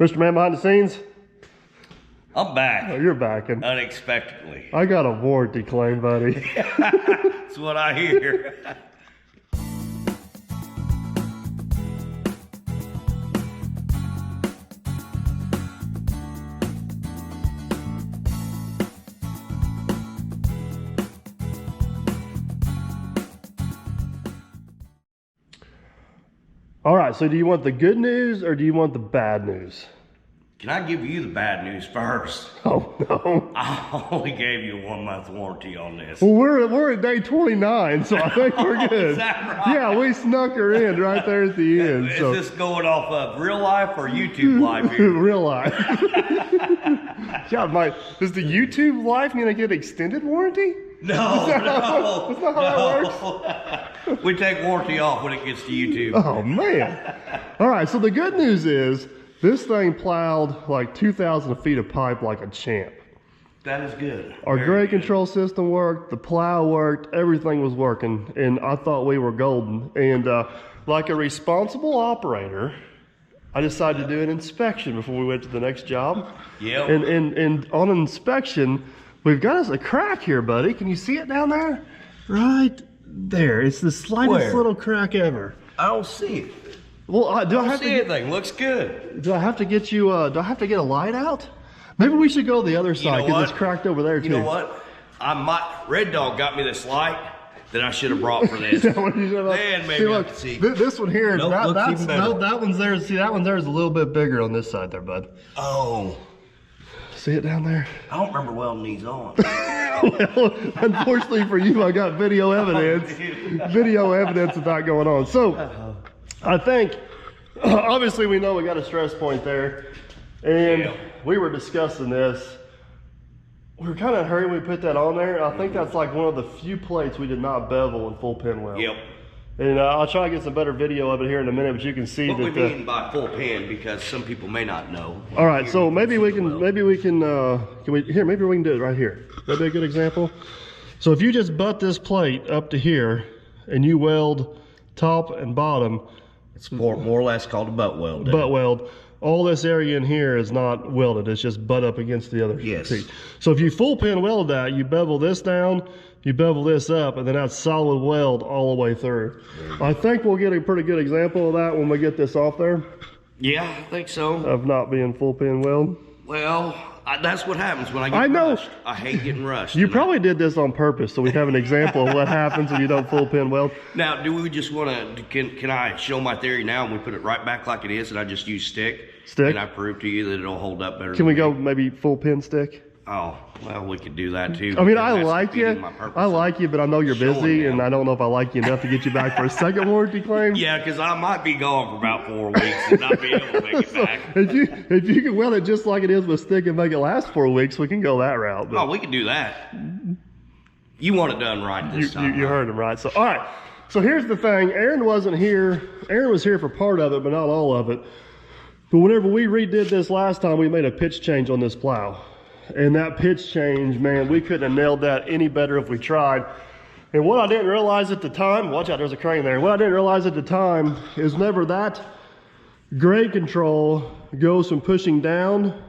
Mr. Man behind the scenes? I'm back. Oh, you're backing. Unexpectedly. I got a warranty claim, buddy. That's what I hear. All right, so do you want the good news or do you want the bad news? Can I give you the bad news first? Oh, no. I only gave you a 1 month warranty on this. Well, we're at day 29, so I think we're good. Is that right? Yeah, we snuck her in right there at the end. Is so. this going off of real life or YouTube life here? Real life. Yeah, is the YouTube life going to get extended warranty? No, That's not how that works. We take warranty off when it gets to YouTube. Oh, man. All right, so the good news is this thing plowed like 2,000 feet of pipe like a champ. That is good. Our Very grade good. control system worked, the plow worked, everything was working, and I thought we were golden. And like a responsible operator, I decided to do an inspection before we went to the next job. Yep. And on an inspection, we've got us a crack here, buddy. Can you see it down there? Right there. It's the slightest Where? little crack ever. I don't see it. Well, do I I have don't to see get, anything. Looks good. do I have to get you? Do I have to get a light out? Maybe we should go the other side know because what? it's cracked over there too. You know what? Red Dog got me this light that I should have brought for this. Then maybe I could see. This one here, Nope, looks even better. that one's there. See, that one there is a little bit bigger on this side there, bud. Oh, See it down there? I don't remember welding these on. Well, unfortunately for you, I got video evidence. Video evidence of that going on. So, I think, obviously we know we got a stress point there. And Yeah. we were discussing this. We were kind of in a hurry when we put that on there. I think that's like one of the few plates we did not bevel in full pin weld. Yep. And I'll try to get some better video of it here in a minute, but you can see What we that. mean by full pin, because some people may not know. All right, so maybe we can, Well, maybe we can do it right here. That'd be a good example. So if you just butt this plate up to here and you weld top and bottom, It's more or less called a butt weld. butt weld, all this area in here is not welded. It's just butt up against the other Yes. piece. So if you full pin weld that, you bevel this down, you bevel this up, and then that's solid weld all the way through. I think we'll get a pretty good example of that when we get this off there, Yeah, I think so. of not being full pin weld. Well, that's what happens when I get I know. rushed. I hate getting rushed. You and probably did this on purpose, so we have an example of what happens when you don't full pin weld. Now, do we just want to? Can I show my theory now, and we put it right back like it is, and I just use stick? Stick? And I prove to you that it'll hold up better. Can we go maybe full pin stick? Oh, well, we could do that too. I mean, because I that's like defeating you. my purpose I of like you, but I know you're showing busy, them. and I don't know if I like you enough to get you back for a second warranty claim. Yeah, because I might be gone for about 4 weeks and not be able to make it So back. if you can weld it just like it is with stick and make it last 4 weeks, we can go that route. But Oh, we can do that. You want it done right this time. you heard him right. So all right. So here's the thing. Aaron wasn't here. Aaron was here for part of it, but not all of it. But whenever we redid this last time, we made a pitch change on this plow. And that pitch change, man, we couldn't have nailed that any better if we tried. And what I didn't realize at the time, watch out, there's a crane there. What I didn't realize at the time is whenever that grade control goes from pushing down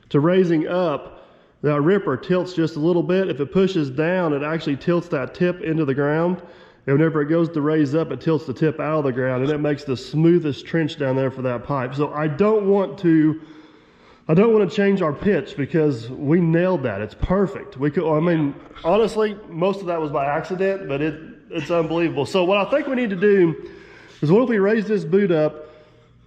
to raising up, that ripper tilts just a little bit. If it pushes down, it actually tilts that tip into the ground. And whenever it goes to raise up, it tilts the tip out of the ground, and it makes the smoothest trench down there for that pipe. So I don't want to change our pitch because we nailed that. It's perfect. We could, I mean, honestly, most of that was by accident, but it's unbelievable. So what I think we need to do is, what if we raise this boot up,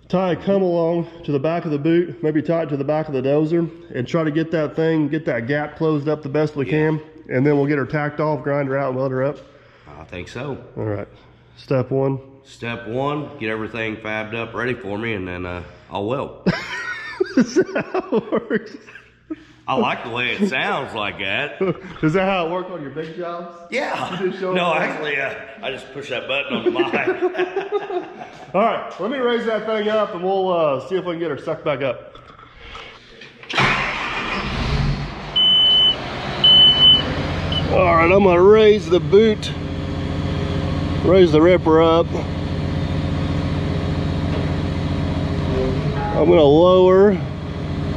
tie a come along to the back of the boot, maybe tie it to the back of the dozer, and try to get that gap closed up the best we can, and then we'll get her tacked off, grind her out, and weld her up. I think so. All right, step one. Step one, get everything fabbed up ready for me, and then I'll weld. Is that how it works? I like the way it sounds like that. Is that how it works on your big jobs? Yeah. You just show No, them? actually, I just push that button on the mic. All right, let me raise that thing up and we'll see if we can get her sucked back up. All right, I'm gonna raise the boot, raise the ripper up. I'm gonna lower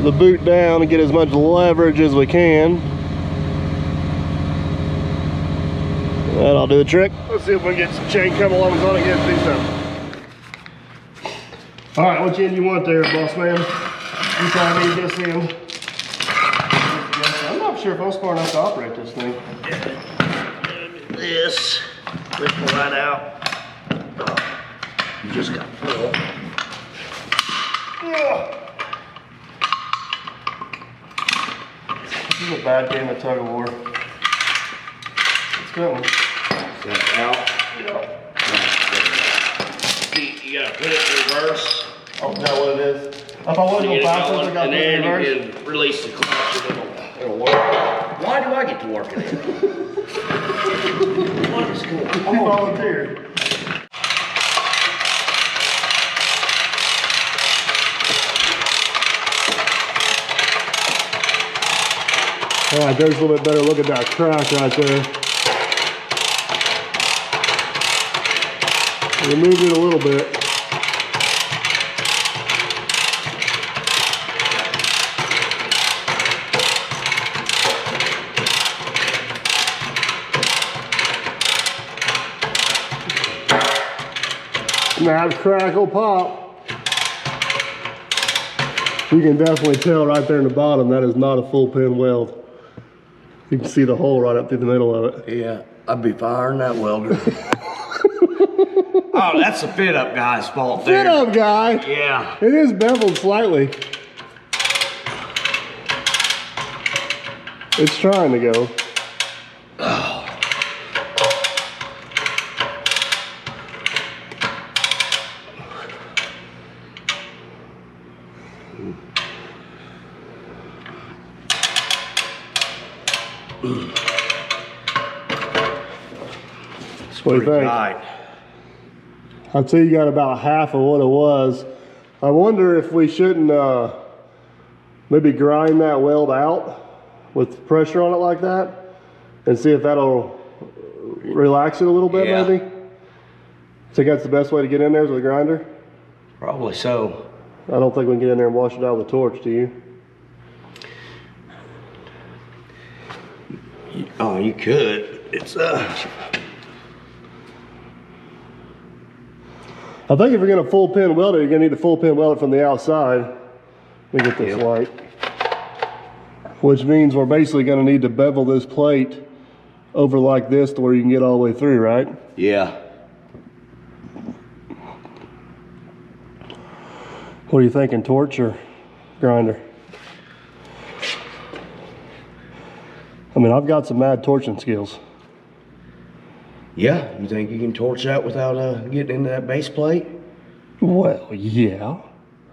the boot down and get as much leverage as we can. That'll do the trick. Let's see if we can get some chain come along on it and get these done. All right, which end you want there, boss man? You probably need this end. I'm not sure if I'm smart enough to operate this thing. This, lift the light out. You just got to pull. This is a bad game of tug of war. It's coming. Set it out. See, you gotta put it in reverse. Oh, is that what it is? If I want to go backwards, I got to put it in reverse. And then you can release the clutch and it'll work. Why do I get to work in it? What is going on? You volunteered. All right, there's a little bit better look at that crack right there. Removed it a little bit. Snap, crackle, pop. You can definitely tell right there in the bottom that is not a full pin weld. You can see the hole right up through the middle of it. Yeah, I'd be firing that welder. Oh, that's the fit up guy's fault there. Fit up guy? Yeah. It is beveled slightly. It's trying to go. Oh. What do you think? Tight. I'd say you got about half of what it was. I wonder if we shouldn't maybe grind that weld out with pressure on it like that and see if that'll relax it a little bit, yeah. Maybe. Think that's the best way to get in there is with a grinder? Probably so. I don't think we can get in there and wash it out with a torch, do you? Oh, you could. It's I think if you're gonna full pin weld it, you're gonna need to full pin weld it from the outside. Let me get this light. Which means we're basically gonna need to bevel this plate over like this to where you can get all the way through, right? Yeah. What are you thinking, torch or grinder? I mean, I've got some mad torching skills. Yeah, you think you can torch that without getting into that base plate? Well, yeah.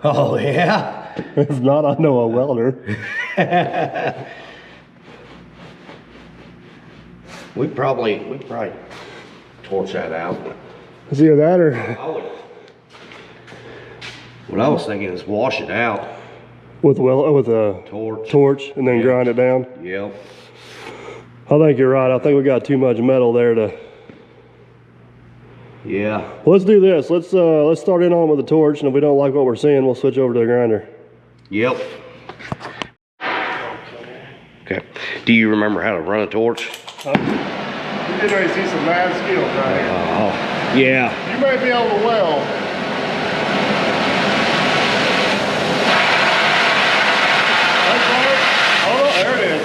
Oh, yeah? If not, I know a welder. we probably torch that out. It's either that or... What I was thinking is wash it out. With a torch and then grind it down? Yep. I think you're right. I think we got too much metal there to... Yeah. Well, let's do this. Let's start in on with the torch, and if we don't like what we're seeing, we'll switch over to the grinder. Yep. Okay. Do you remember how to run a torch? You did already see some mad skills right here. Oh, yeah. You may be able to weld. Oh, there it is.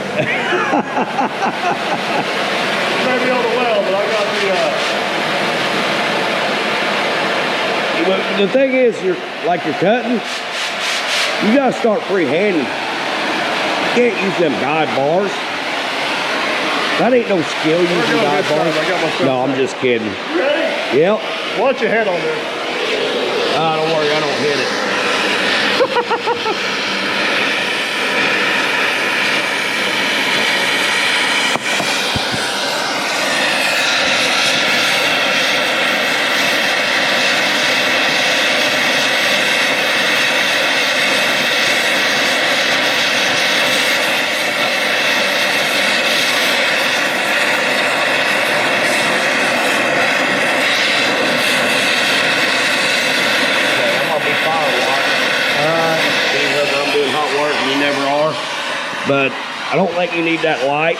You may be able to weld, but I got The thing is, you're cutting, you gotta start freehanding. You can't use them guide bars. That ain't no skill using guide bars. No, I'm just kidding. You ready? Yep. Watch your head on there. Don't worry, I don't hit it. Fire but I don't think you need that light.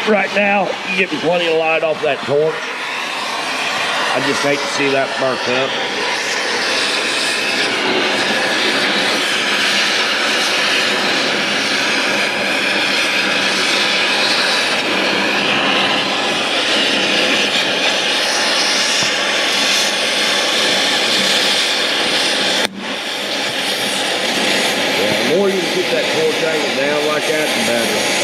Right now, you're getting plenty of light off that torch. I just hate to see that burnt up. Yeah, the more you can keep that torch angle down like that, the better.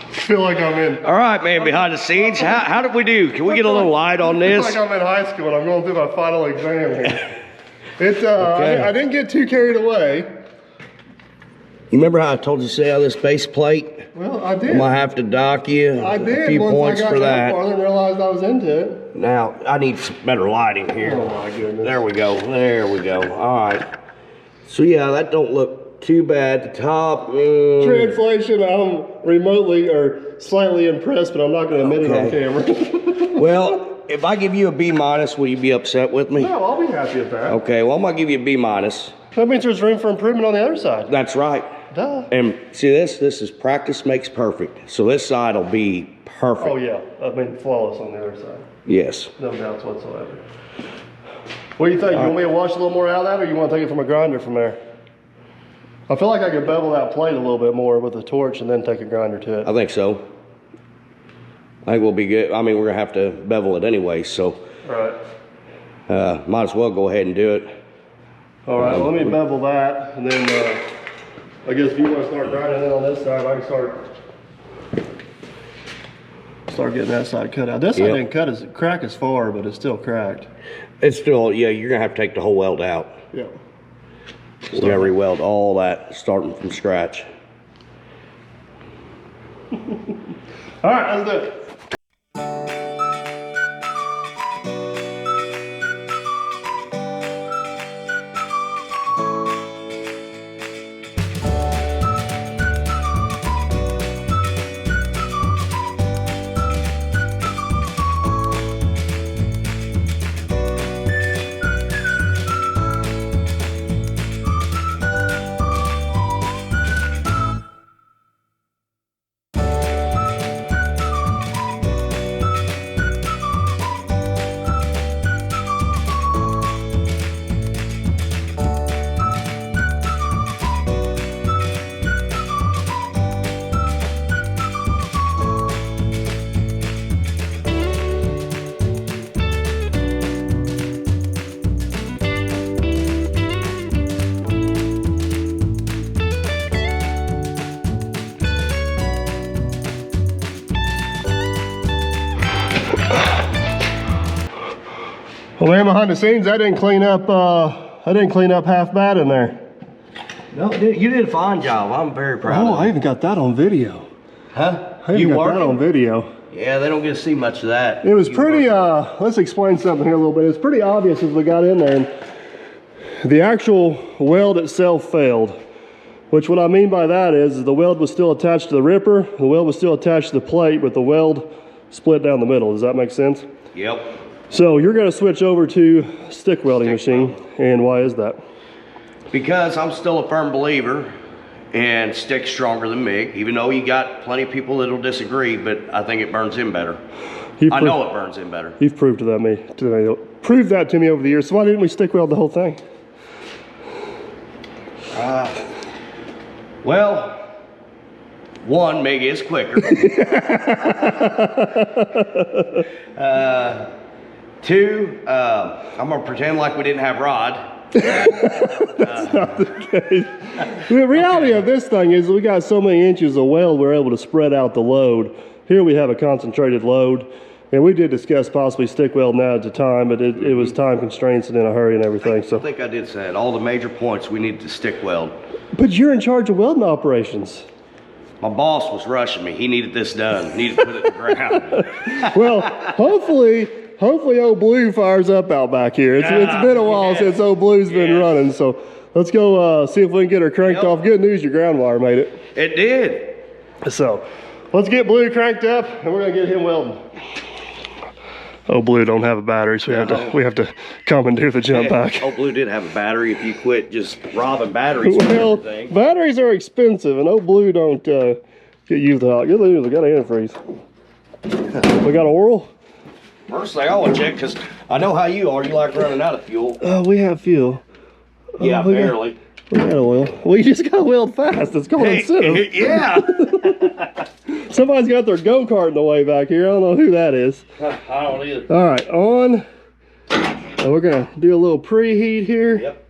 I feel like I'm in. All right, man, behind the scenes. How did we do? Can we get a little light on I this? feel like I'm in high school and I'm going through my final exam here. Okay. I didn't get too carried away. You remember how I told you to stay out of this base plate? Well, I did. I'm gonna have to dock you I did. a few Once points I got for that that. far, I didn't realize I was into it. Now, I need some better lighting here. Oh my goodness. There we go. There we go. All right. So yeah, that don't look too bad. The top. Translation, I'm remotely or slightly impressed, but I'm not going to admit it on camera. Well, if I give you a B minus, will you be upset with me? No, I'll be happy with that. Okay, well, I'm gonna give you a B minus. That means there's room for improvement on the other side. That's right. Duh. And see this? This is practice makes perfect. So this side will be perfect. Oh yeah, I mean flawless on the other side. Yes. No doubts whatsoever. What do you think? You want me to wash a little more out of that, or you want to take it from a grinder from there? I feel like I could bevel that plate a little bit more with a torch and then take a grinder to it. I think so. I think we'll be good. I mean, we're gonna have to bevel it anyway, so Right. might as well go ahead and do it. All right, well, let me bevel that, and then I guess if you want to start grinding it on this side, I can start getting that side cut out. This side didn't crack as far, but it's still cracked. It's still, yeah, you're gonna have to take the whole weld out. Yeah. We gotta re-weld all that, starting from scratch. All right, let's do it. Well, man, behind the scenes, that didn't clean up half bad in there. No, you did a fine job. I'm very proud of I even got that on video. Huh? I even got that on video. Yeah, they don't get to see much of that. It was pretty, let's explain something here a little bit. It's pretty obvious as we got in there. And the actual weld itself failed. Which what I mean by that is the weld was still attached to the ripper, the weld was still attached to the plate, but the weld split down the middle. Does that make sense? Yep. So you're going to switch over to stick welding machine, and why is that? Because I'm still a firm believer in stick's stronger than MIG, even though you got plenty of people that'll disagree, but I think it burns in better. I know it burns in better. You've proved proved that to me over the years. So why didn't we stick weld the whole thing? Well, one, MIG is quicker. 2, I'm gonna pretend like we didn't have rod. That's not the case. The reality of this thing is we got so many inches of weld, we're able to spread out the load. Here we have a concentrated load, and we did discuss possibly stick welding that at the time, but it was time constraints and in a hurry and everything. So I think I did say it. All the major points we needed to stick weld. But you're in charge of welding operations. My boss was rushing me. He needed this done. Needed to put it in the ground. Well, hopefully old Blue fires up out back here. It's been a while since old Blue's been running, so let's go see if we can get her cranked off. Good news, your ground wire made it. It did. So let's get Blue cranked up, and we're gonna get him welding. Old Blue don't have a battery, so we have to commandeer the jump pack. Old Blue did have a battery. If you quit just robbing batteries, well, batteries are expensive, and Old Blue don't get used a lot. Good news, I got an antifreeze. We got oil. First thing I want to check, because I know how you are. You like running out of fuel. We have fuel. Yeah, barely. We got oil. Well, you just got weld fast. It's called incentive. Yeah. Somebody's got their go-kart in the way back here. I don't know who that is. I don't either. All right, on. And we're going to do a little preheat here. Yep.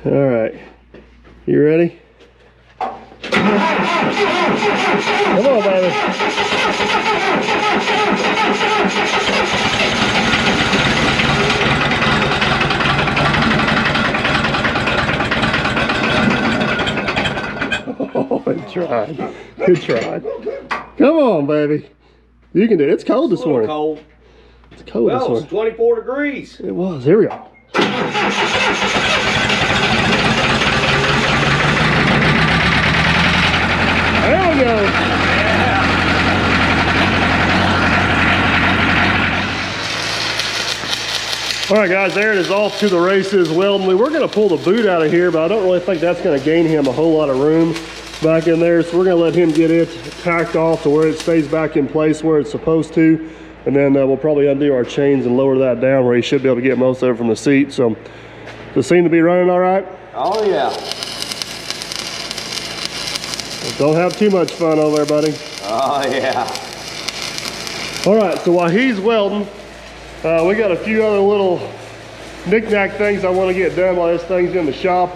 All right. You ready? Come on, baby. Oh, good try. Good try. Come on, baby. You can do it. It's cold this morning. Cold. It's cold this morning. It's 24 degrees. It was. Here we go. There we go. All right, guys, Aaron is off to the races welding. We were going to pull the boot out of here, but I don't really think that's going to gain him a whole lot of room back in there. So we're going to let him get it tacked off to where it stays back in place where it's supposed to. And then we'll probably undo our chains and lower that down where he should be able to get most of it from the seat. So does it seem to be running all right? Oh, yeah. Don't have too much fun over there, buddy. Oh, yeah. All right, so while he's welding, we got a few other little knick-knack things I want to get done while this thing's in the shop.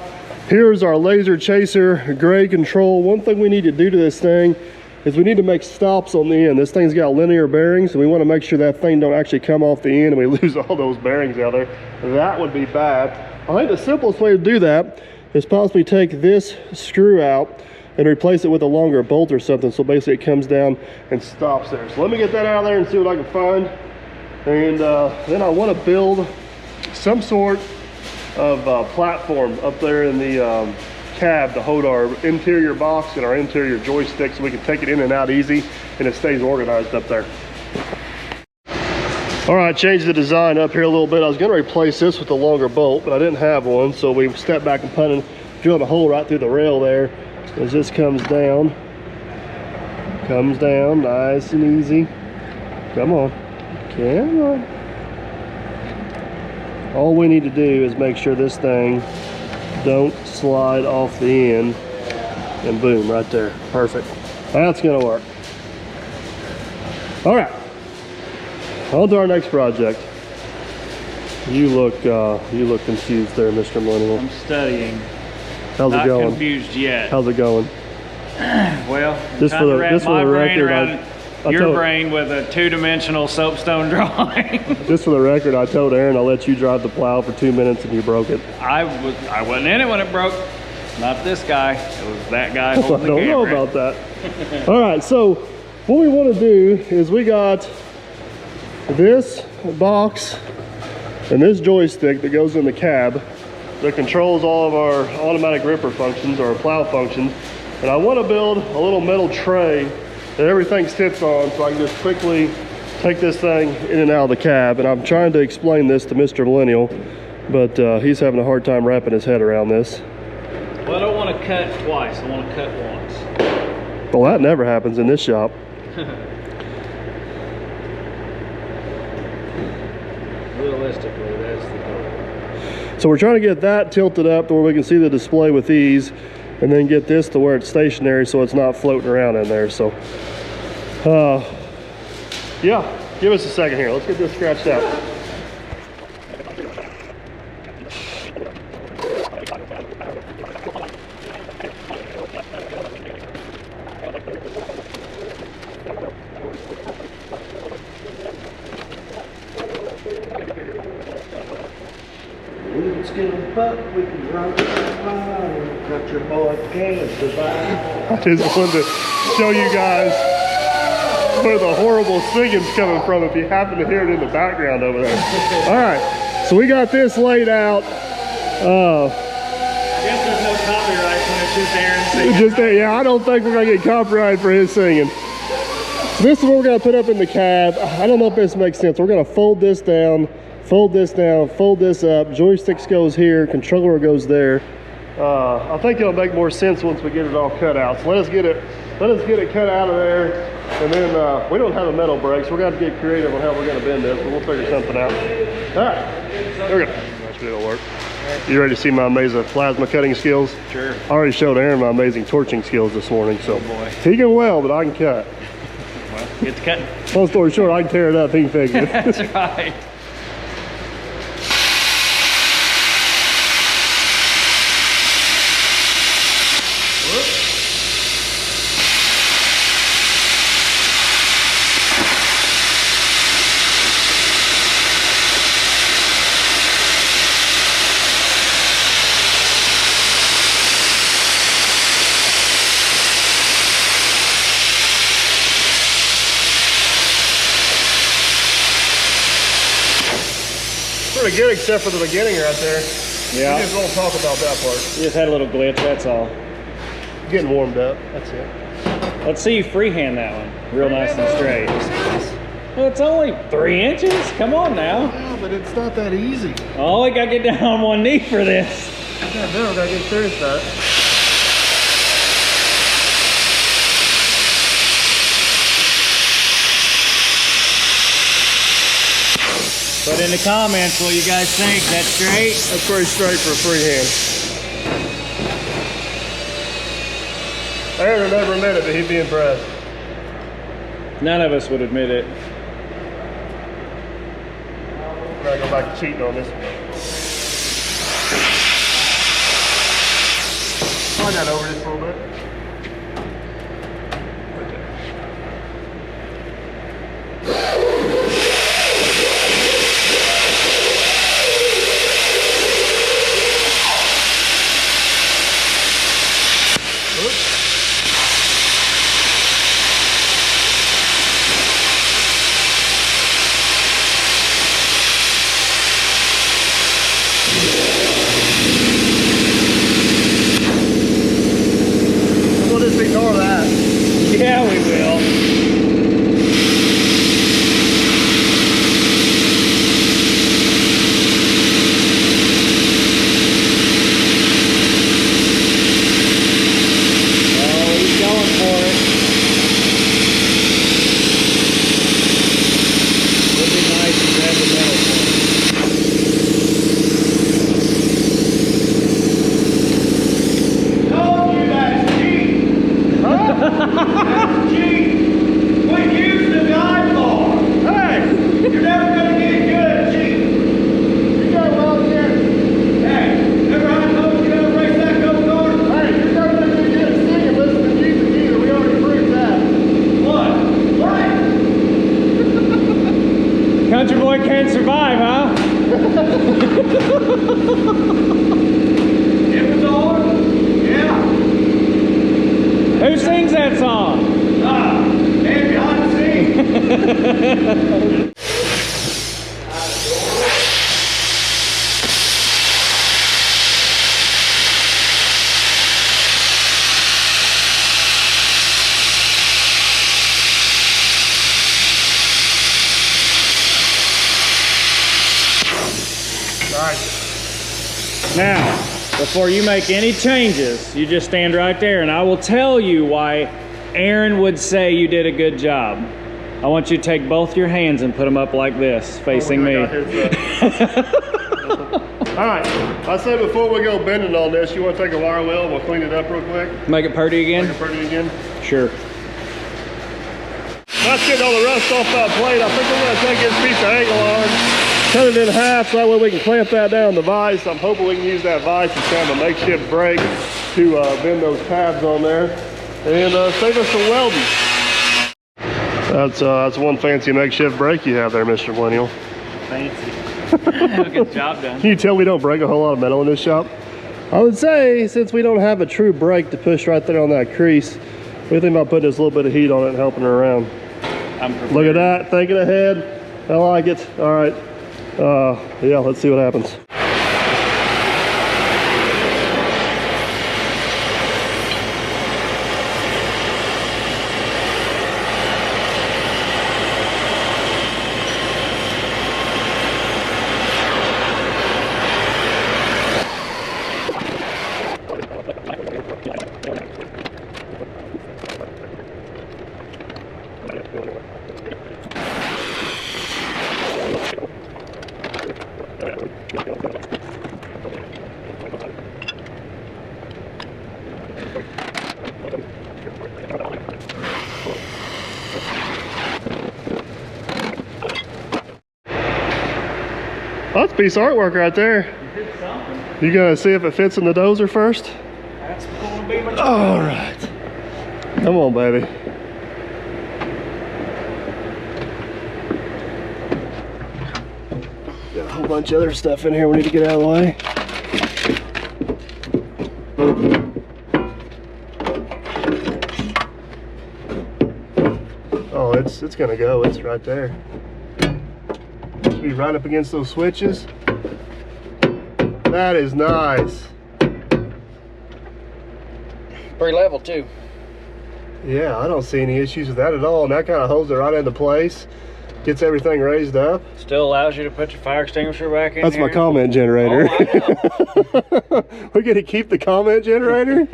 Here's our laser chaser grade control. One thing we need to do to this thing is we need to make stops on the end. This thing's got linear bearings, and we want to make sure that thing don't actually come off the end and we lose all those bearings out there. That would be bad. I think the simplest way to do that is possibly take this screw out and replace it with a longer bolt or something, so basically it comes down and stops there. So let me get that out of there and see what I can find. And then I want to build some sort of platform up there in the cab to hold our interior box and our interior joystick so we can take it in and out easy and it stays organized up there. All right, changed the design up here a little bit. I was going to replace this with a longer bolt, but I didn't have one, so we stepped back and punted, drilled a hole right through the rail there. As this comes down nice and easy. Come on. Come on. All we need to do is make sure this thing don't slide off the end, and boom, right there. Perfect. That's gonna work. All right, on to our next project. You look confused there, Mr. Millennial. I'm studying. How's it going? Not confused yet. How's it going? Well, Just for the record, your brain with a two-dimensional soapstone drawing. Just for the record, I told Aaron I'll let you drive the plow for 2 minutes and you broke it. I wasn't in it when it broke. Not this guy. It was that guy holding the camera. I don't know about that. All right, so what we want to do is we got this box and this joystick that goes in the cab that controls all of our automatic ripper functions or plow functions. And I want to build a little metal tray that everything sits on so I can just quickly take this thing in and out of the cab. And I'm trying to explain this to Mr. Millennial, but he's having a hard time wrapping his head around this. Well, I don't want to cut twice. I want to cut once. Well, that never happens in this shop. Realistically, that's the goal. So we're trying to get that tilted up to where we can see the display with ease, and then get this to where it's stationary so it's not floating around in there. So Yeah, give us a second here. Let's get this scratched out. We can skin a buck, we can run it around. Country boy can't survive. I just wanted to show you guys where the horrible singing's coming from if you happen to hear it in the background over there. All right, so we got this laid out. I guess there's no copyright when it's just Aaron singing. Yeah, I don't think we're gonna get copyright for his singing. So this is what we're gonna put up in the cab. I don't know if this makes sense. We're gonna fold this down, fold this down, fold this up. Joysticks goes here, controller goes there. I think it'll make more sense once we get it all cut out. So let us get it cut out of there. And then we don't have a metal brake, so we're gonna have to get creative on how we're gonna bend this, but we'll figure something out. All right, there we go. That should it'll work. You ready to see my amazing plasma cutting skills? Sure. I already showed Aaron my amazing torching skills this morning, so he can weld, but I can cut. Well, get to cutting. Long story short, I can tear it up, he can fix it. That's right. Pretty good except for the beginning right there. Yeah. We just won't talk about that part. You just had a little glitch, that's all. Getting warmed up, that's it. Let's see you freehand that one. Real nice and straight. Well, it's only 3 inches. Come on now. Yeah, but it's not that easy. Oh, I gotta get down on one knee for this. Yeah, no, gotta get serious about it. Put in the comments what you guys think. That's straight? That's pretty straight for a freehand. Aaron would never admit it, but he'd be impressed. None of us would admit it. We're gonna go back to cheating on this one. Slide that over just a little bit. Right there. We'll just ignore that. Yeah, we will. Oh, he's going for it. Would be nice to grab the metal for him. Told you that's cheap. That's cheap. We use the guide bar. Hey! You're never gonna get good at cheap. You got well again. Hey, remember I told you to race that go-kart? Hey, you're never gonna get a stick and listen to music either. We already proved that. What? Right. Country boy can't survive, huh? It was hard. Yeah. Who sings that song? Man behind the scenes. Nice. Now, before you make any changes, you just stand right there and I will tell you why Aaron would say you did a good job. I want you to take both your hands and put them up like this, facing me. All right, I said before we go bending on this, you want to take a wire wheel, we'll clean it up real quick. Make it pretty again? Make it pretty again. Sure. That's getting all the rust off that plate. I think we're going to take this piece of angle iron, cut it in half so that way we can clamp that down the vise. I'm hoping we can use that vise as kind of a makeshift brake to bend those tabs on there and save us some welding. That's one fancy makeshift brake you have there, Mr. Millennial. Fancy. Good job done. Can you tell we don't break a whole lot of metal in this shop? I would say, since we don't have a true brake to push right there on that crease, we think about putting this little bit of heat on it and helping her around. Look at that, thinking ahead. I like it. All right. Yeah, let's see what happens. That's a piece of artwork right there. You did something. You gonna see if it fits in the dozer first? That's going to be my All right. Come on, baby. Got a whole bunch of other stuff in here we need to get out of the way. Oh, it's gonna go. It's right there. Should be right up against those switches. That is nice. Pretty level too. Yeah, I don't see any issues with that at all. And that kind of holds it right into place. Gets everything raised up. Still allows you to put your fire extinguisher back in. That's here. my comment generator. Oh, We're gonna keep the comment generator?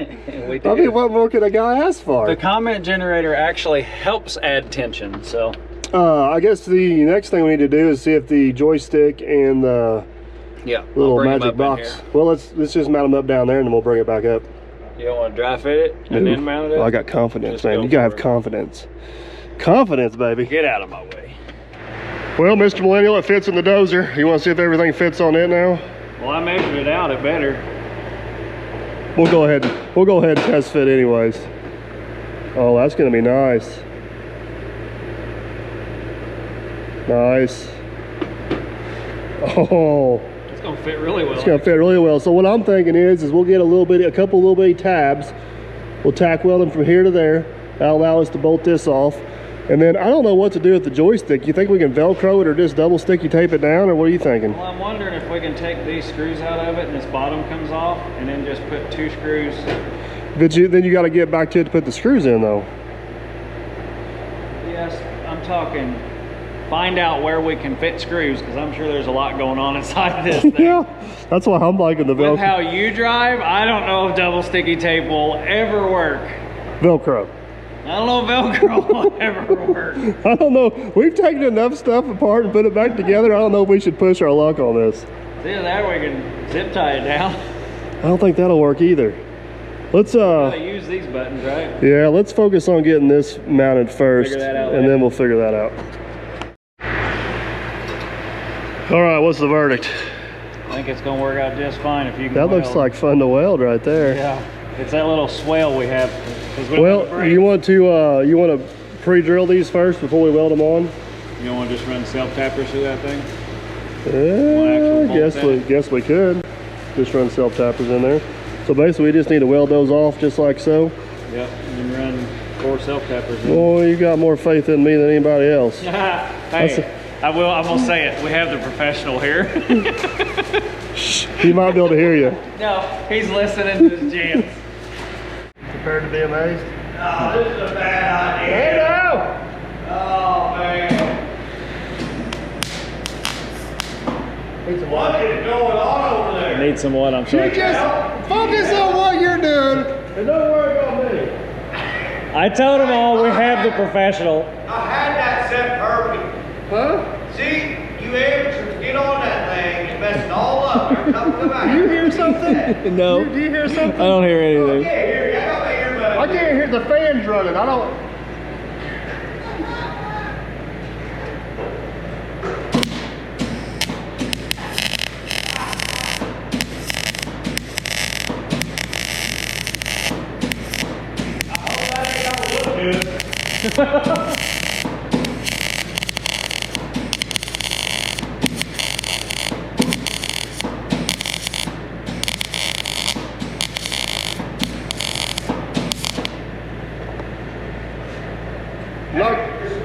We do. I mean, what more could a guy ask for? The comment generator actually helps add tension, so. I guess the next thing we need to do is see if the joystick and the little magic box. Well, let's just mount them up down there and then we'll bring it back up. You don't want to dry fit it and then mount it up? I got confidence, Just man. You gotta have confidence. Confidence, baby. Get out of my way. Well, Mr. Millennial, it fits in the dozer. You want to see if everything fits on it now? Well, I measured it out. It better. We'll go ahead and test fit anyways. Oh, that's gonna be nice. Nice. Oh, It's gonna fit really well. it's gonna fit really well. So what I'm thinking is we'll get a couple little bitty tabs. We'll tack weld them from here to there. That'll allow us to bolt this off. And then I don't know what to do with the joystick. You think we can Velcro it or just double sticky tape it down, or what are you thinking? Well, I'm wondering if we can take these screws out of it and this bottom comes off and then just put 2 screws. But then you got to get back to it to put the screws in though. Yes, I'm talking find out where we can fit screws because I'm sure there's a lot going on inside this thing. Yeah, that's why I'm liking the Velcro. With how you drive, I don't know if double sticky tape will ever work. Velcro. I don't know if Velcro will ever work. I don't know. We've taken enough stuff apart and put it back together. I don't know if we should push our luck on this. Either that or we can zip tie it down. I don't think that'll work either. Let's Use these buttons, right? yeah, let's focus on getting this mounted first, Figure that out and later. then we'll figure that out. All right, what's the verdict? I think it's gonna work out just fine if you can That looks weld. like fun to weld right there. Yeah, it's that little swell we have. 'cause we don't have a Well, brake. you want to pre-drill these first before we weld them on? You don't want to just run self-tappers through that thing? Guess we could. Just run self-tappers in there. So basically we just need to weld those off just like so. Yep, and then run 4 self-tappers in. Boy, you got more faith in me than anybody else. Hey, I'm gonna say it. We have the professional here. He might be able to hear you. No, he's listening to his jams. Prepared to be amazed? Oh, this is a bad idea. Hey now! Oh, man. Need some What is going on over there? Need some what? I'm sorry. You just focus on what you're doing and don't worry about me. I told them all we have the professional. I had that set perfect. Huh? See, you amateurs get on that thing and mess it all up every time we come out. Do you hear something? No. Do you hear something? I don't hear I anything. can't hear you. I got my earbuds. I can't hear the fans running. I don't.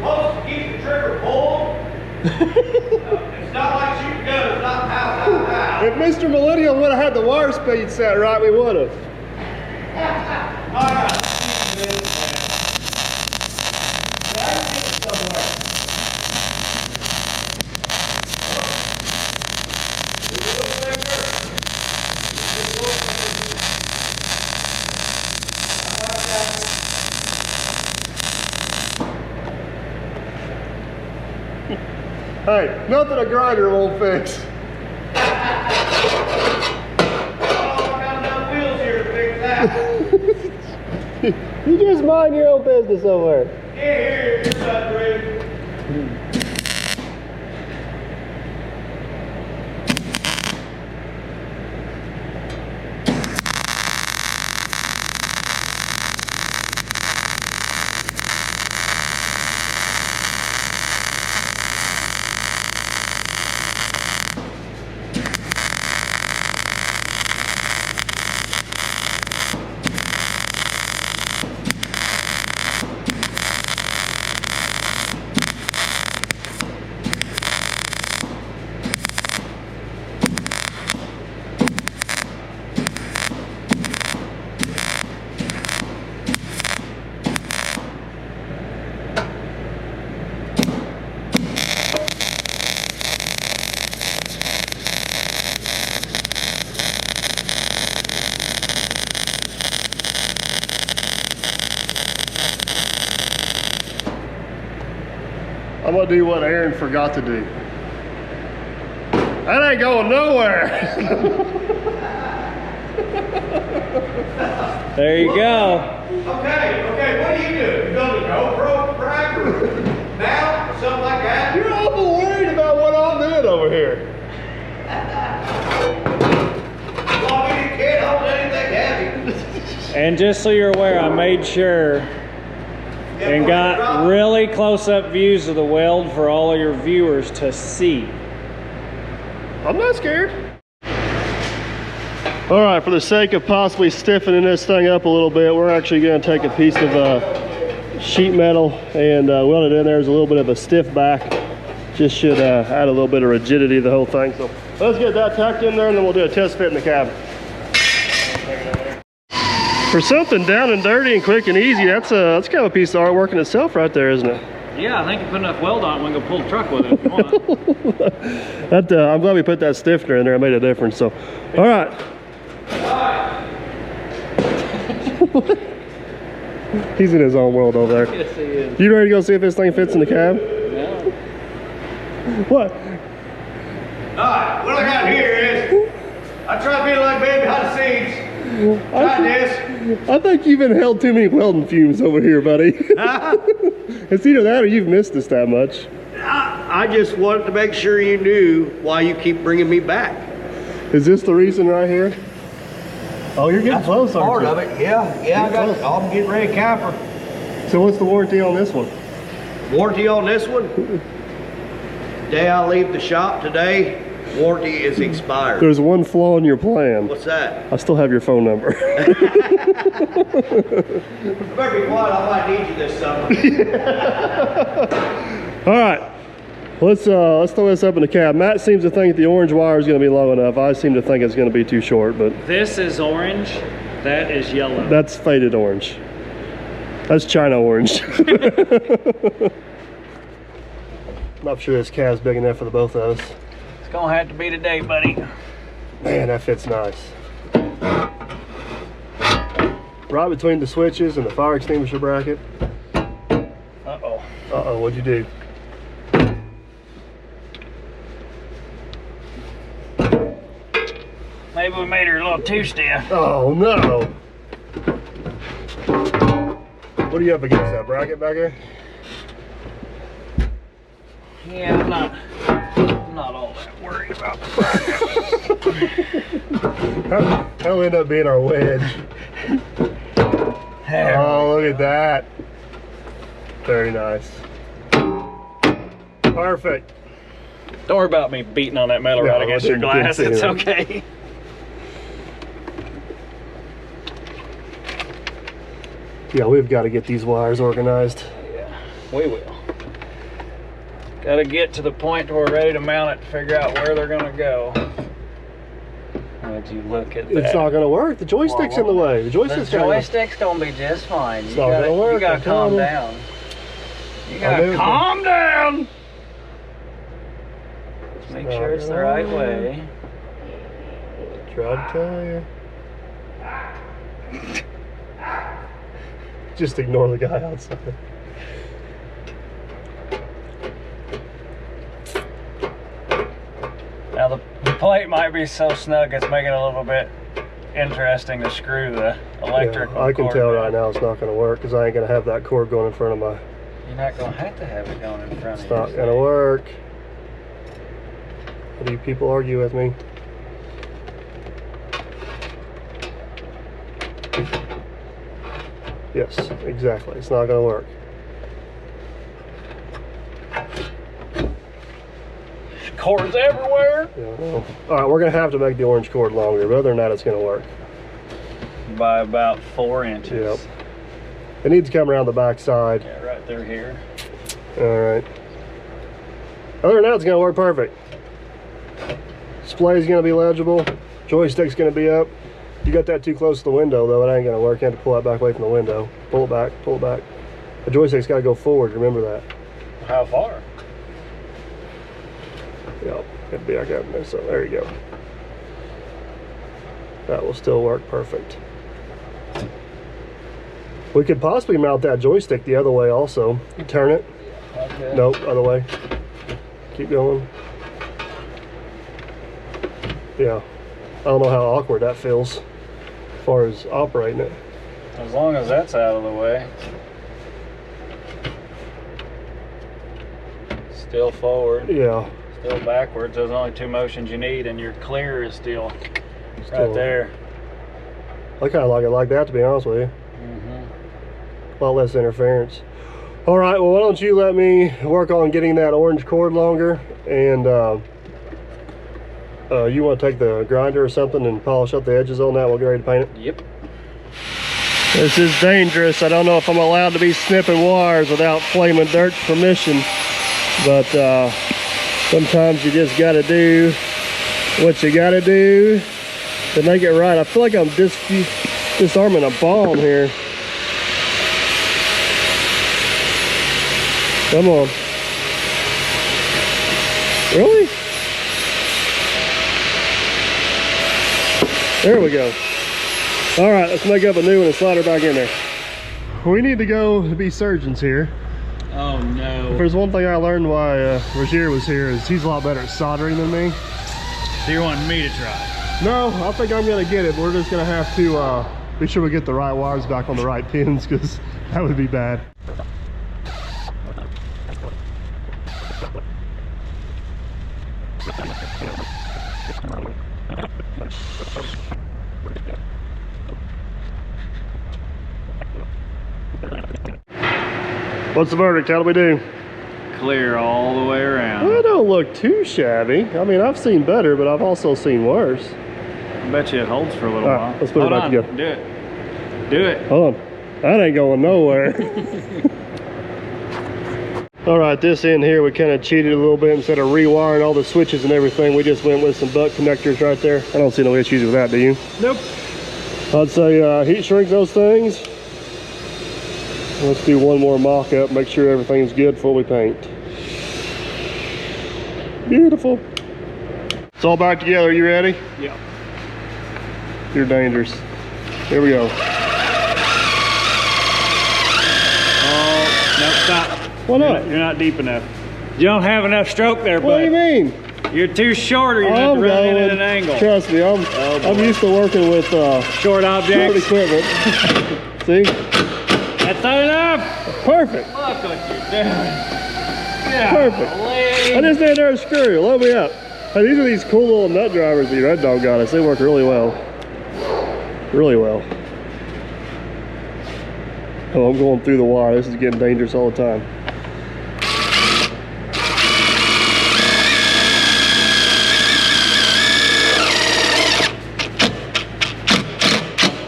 supposed to keep the trigger pulled. It's not like shooting guns, it's not pow, pow, pow. If Mr. Millennial would have had the wire speed set right, we would have. All right. Yeah, I can get it somewhere. Hey, nothing a grinder won't fix. You just mind your own business over there. Yeah, here's that rig. I'm gonna do what Aaron forgot to do. That ain't going nowhere. There you go. Okay, what do you do? You build a GoPro rack or mount or something like that? You're awful worried about what I'm doing over here. Well, I mean, you can't hold anything heavy. And just so you're aware, I made sure and got really close-up views of the weld for all of your viewers to see. I'm not scared. All right, for the sake of possibly stiffening this thing up a little bit, we're actually going to take a piece of sheet metal and weld it in there. There's a little bit of a stiff back. Just should add a little bit of rigidity to the whole thing. So let's get that tucked in there and then we'll do a test fit in the cabin. For something down and dirty and quick and easy, that's kind of a piece of artwork in itself right there, isn't it? Yeah, I think you put enough weld on it, we can go pull the truck with it if you want. I'm glad we put that stiffener in there. It made a difference. So, all right. He's in his own world over there. Yes, he is. You ready to go see if this thing fits in the cab? No. What? Alright, what I got here is, I try to be like baby behind the scenes. Try this. I think you've inhaled too many welding fumes over here, buddy. It's either that or you've missed us that much. I just wanted to make sure you knew why you keep bringing me back. Is this the reason right here? Oh, you're getting close, aren't Part you? of it, yeah. I'm getting ready to camper. So what's the warranty on this one? Warranty on this one? Day I leave the shop today, warranty is expired. There's one flaw in your plan. What's that? I still have your phone number. Better be quiet, I might need you this summer. All right, let's throw this up in the cab. Matt seems to think the orange wire is going to be long enough. I seem to think it's going to be too short, but This is orange, that is yellow. that's faded orange. That's China orange. I'm not sure this cab's big enough for the both of us. It's gonna have to be today, buddy. Man, that fits nice. Right between the switches and the fire extinguisher bracket. Uh-oh. Uh-oh, what'd you do? Maybe we made her a little too stiff. Oh, no. What are you up against, that bracket back there? Yeah, I'm not all that worried about the bracket. That'll end up being our wedge. Oh, look at that. Very nice. Perfect. Don't worry about me beating on that metal No, right against your didn't glass. see It's that. okay. Yeah, we've got to get these wires organized. Yeah, we will. Gotta get to the point where we're ready to mount it to figure out where they're gonna go. Would you look at that? It's not gonna work. The joystick's in the way. The joystick's gonna be just fine. It's not gonna work. You gotta calm down. You gotta calm down. Just make sure it's the right way. Try to tell you. Just ignore the guy outside. Now the plate might be so snug it's making it a little bit interesting to screw the electric. Yeah, I can tell right now it's not going to work because I ain't going to have that cord going in front of my... You're not going to have it going in front of you. It's not going to work. How do you people argue with me? Yes, exactly. It's not going to work. Cords everywhere. Yeah, well, all right, we're going to have to make the orange cord longer, but other than that, it's going to work. By about 4 inches. Yep. It needs to come around the back side. Yeah, right through here. All right. Other than that, it's going to work perfect. Display's going to be legible. Joystick's going to be up. You got that too close to the window, though, it ain't going to work. You have to pull that back away from the window. Pull it back, pull it back. The joystick's got to go forward, remember that. How far? Yep, it'd be like that. So there you go. That will still work perfect. We could possibly mount that joystick the other way also. Turn it. Okay. Nope, other way. Keep going. Yeah. I don't know how awkward that feels as far as operating it. As long as that's out of the way. Still forward. Yeah. Still backwards. Those are only 2 motions you need, and your clear is still right there. I kind of like it like that, to be honest with you. A lot less interference. All right, well, why don't you let me work on getting that orange cord longer, and you want to take the grinder or something and polish up the edges on that. We'll get ready to paint it. Yep. This is dangerous. I don't know if I'm allowed to be snipping wires without flaming dirt's permission, but sometimes you just got to do what you got to do to make it right. I feel like I'm disarming a bomb here. Come on. Really? There we go. All right, let's make up a new one and slide her back in there. We need to go to be surgeons here. Oh no. If there's one thing I learned why Roger was here is he's a lot better at soldering than me. So you're wanting me to try? No, I think I'm gonna get it. We're just gonna have to be sure we get the right wires back on the right pins, because that would be bad. What's the verdict? How do we do? Clear all the way around. Well, it don't look too shabby. I mean, I've seen better, but I've also seen worse. I bet you it holds for a little while. Let's put it back together. Do it. Do it. Hold on. That ain't going nowhere. All right, this end here, we kind of cheated a little bit. Instead of rewiring all the switches and everything, we just went with some butt connectors right there. I don't see no issues with that, do you? Nope. I'd say heat shrink those things. Let's do one more mock-up, make sure everything's good before we paint. Beautiful. It's all back together. You ready? Yeah. You're dangerous. Here we go. Oh, no, stop. Why not? You're not deep enough. You don't have enough stroke there, What do you bud. mean? You're too short, or you're not running at an angle. Trust me, I'm used to working with Short objects. short equipment. See? That's not enough. Perfect. Look what you're doing. Yeah. Perfect. I just need another screw. Load me up. Hey, these are these cool little nut drivers that Red Dog got us. They work really well. Really well. Oh, I'm going through the wire. This is getting dangerous all the time.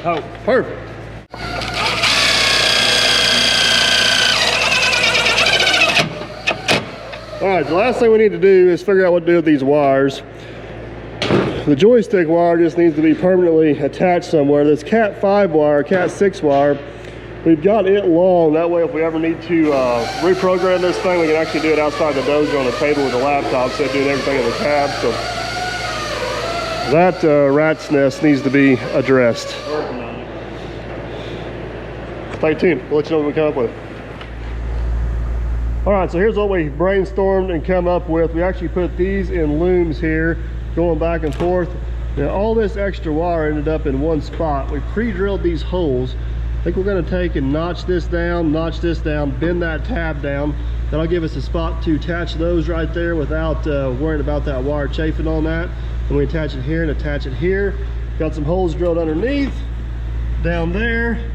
Oh, Perfect. All right, the last thing we need to do is figure out what to do with these wires. The joystick wire just needs to be permanently attached somewhere. This Cat 5 wire, Cat 6 wire, we've got it long. That way if we ever need to reprogram this thing, we can actually do it outside the dozer on the table with the laptop instead of doing everything in the cab. So that rat's nest needs to be addressed. Working on it. Stay tuned. We'll let you know what we come up with. All right, so here's what we brainstormed and come up with. We actually put these in looms here, going back and forth. Now all this extra wire ended up in one spot. We pre-drilled these holes. I think we're gonna take and notch this down, bend that tab down. That'll give us a spot to attach those right there without worrying about that wire chafing on that. And we attach it here and attach it here. Got some holes drilled underneath, down there.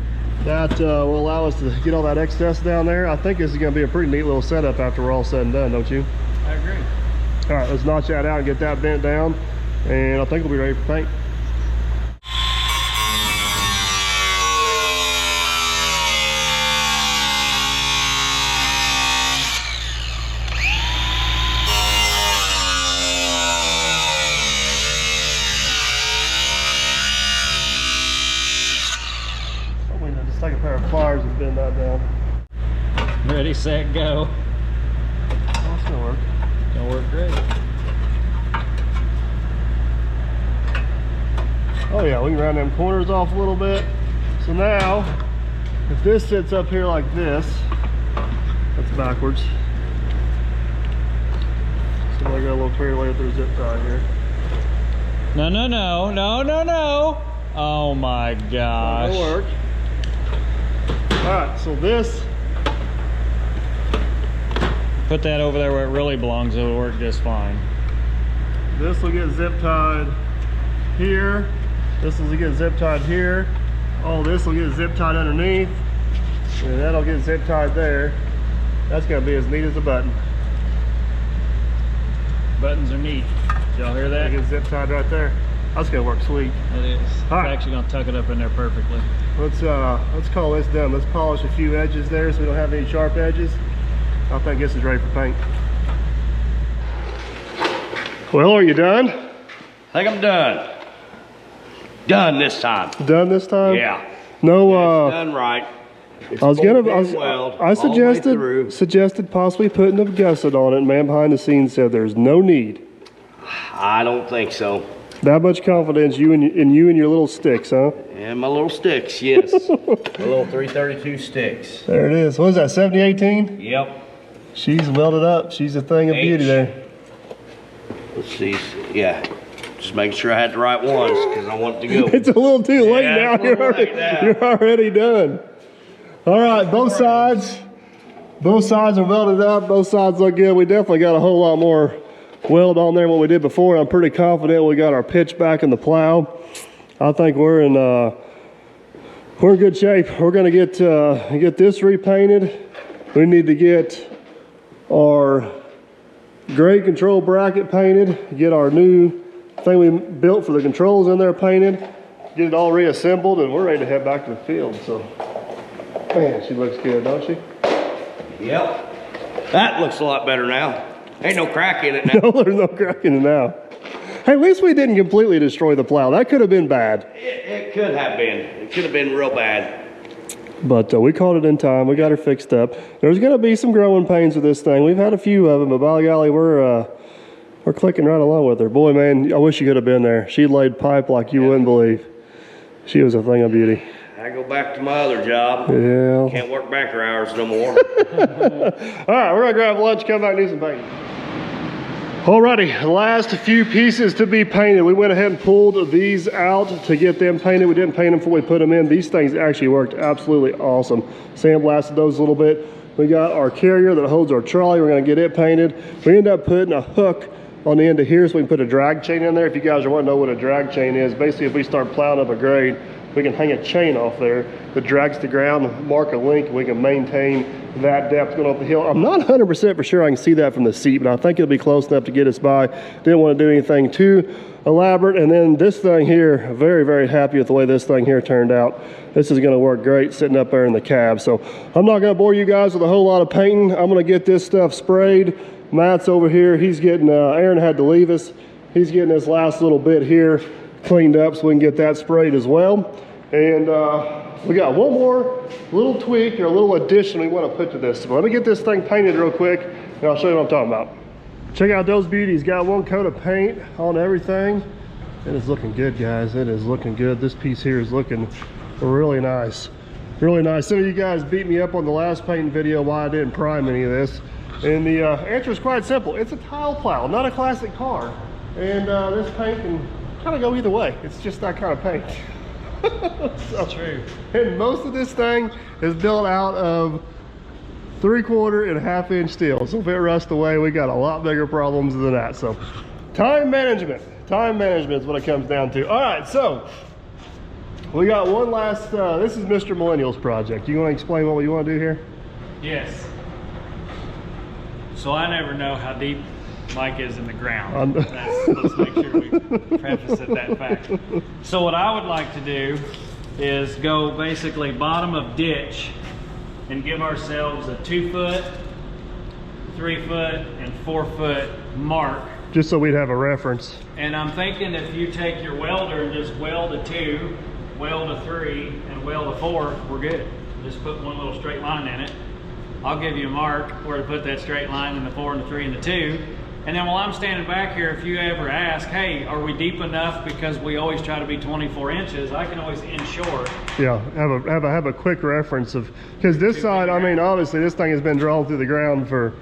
That will allow us to get all that excess down there. I think this is gonna be a pretty neat little setup after we're all said and done, don't you? I agree. All right, let's notch that out and get that bent down. And I think we'll be ready for paint. Just take a pair of pliers and bend that down. Ready, set, go. Oh, it's gonna work. Gonna work great. Oh yeah, we can round them corners off a little bit. So now, if this sits up here like this, that's backwards. So I got a little clear way through zip tie here. No, no, no, no, no, no. Oh my gosh. That'll work. All right, so this. Put that over there where it really belongs. It'll work just fine. This will get zip tied here. This will get zip tied here. Oh, this will get zip tied underneath. And that'll get zip tied there. That's gonna be as neat as a button. Buttons are neat. Did y'all hear that? Get zip tied right there. That's gonna work sweet. It is. It's All right. actually gonna tuck it up in there perfectly. Let's call this done. Let's polish a few edges there so we don't have any sharp edges. I think this is ready for paint. Well, are you done? I think I'm done. Done this time. Done this time? Yeah. No, It's done right. It's I was full gonna, pin weld I all the way through. suggested possibly putting a gusset on it. Man behind the scenes said there's no need. I don't think so. That much confidence you and your little sticks, huh? And my little sticks, yes. My little 332 sticks. There it is. What is that, 7018? Yep. She's welded up. She's a thing of beauty there. Let's see. Yeah. Just making sure I had the right ones because I want it to go. It's a little too late Yeah, now. it's a little late now. You're already done. All right, both sides are welded up. Both sides look good. We definitely got a whole lot more weld on there than what we did before. I'm pretty confident we got our pitch back in the plow. I think we're in good shape. We're gonna get this repainted. We need to get our grade control bracket painted, get our new thing we built for the controls in there painted, get it all reassembled, and we're ready to head back to the field. So, man, she looks good, don't she? Yep. That looks a lot better now. Ain't no crack in it now. No, there's no crack in it now. Hey, at least we didn't completely destroy the plow. That could have been bad. It could have been. It could have been real bad. But we caught it in time. We got her fixed up. There's going to be some growing pains with this thing. We've had a few of them, but by golly, we're clicking right along with her. Boy, man, I wish you could have been there. She laid pipe like you wouldn't believe. She was a thing of beauty. I go back to my other job. Yeah. Can't work banker hours no more. All right, we're going to grab lunch, come back and do some painting. Alrighty, last few pieces to be painted. We went ahead and pulled these out to get them painted. We didn't paint them before we put them in. These things actually worked absolutely awesome. Sandblasted those a little bit. We got our carrier that holds our trolley. We're gonna get it painted. We end up putting a hook on the end of here so we can put a drag chain in there. If you guys want to know what a drag chain is, basically if we start plowing up a grade, we can hang a chain off there that drags the ground, mark a link, and we can maintain that depth going up the hill. I'm not 100% for sure I can see that from the seat, but I think it'll be close enough to get us by. Didn't want to do anything too elaborate. And then this thing here, very, very happy with the way this thing here turned out. This is gonna work great sitting up there in the cab. So I'm not gonna bore you guys with a whole lot of painting. I'm gonna get this stuff sprayed. Matt's over here, he's getting, Aaron had to leave us. He's getting this last little bit here cleaned up so we can get that sprayed as well. And we got one more little tweak or a little addition we want to put to this. So let me get this thing painted real quick and I'll show you what I'm talking about. Check out those beauties. Got one coat of paint on everything. It is looking good, guys. It is looking good. This piece here is looking really nice. Really nice. Some of you guys beat me up on the last painting video why I didn't prime any of this. And the answer is quite simple. It's a tile plow, not a classic car. And this paint can kind of go either way. It's just that kind of paint. So, true. And most of this thing is built out of 3/4 and 1/2 inch steel. So if it rusts away, we got a lot bigger problems than that. So time management is what it comes down to. All right, so we got one last, this is Mr. Millennial's project. You want to explain what you want to do here? Yes. So I never know how deep Mike is in the ground. Let's make sure we preface it that fact. So what I would like to do is go basically bottom of ditch and give ourselves a 2 foot, 3 foot, and 4 foot mark. Just so we'd have a reference. And I'm thinking if you take your welder and just weld a 2, weld a 3, and weld a 4, we're good. Just put one little straight line in it. I'll give you a mark where to put that straight line in the 4 and the 3 and the 2. And then while I'm standing back here, if you ever ask, hey, are we deep enough? Because we always try to be 24 inches, I can always ensure. Yeah, have a quick reference of, because this side, I mean, obviously this thing has been drawn through the ground for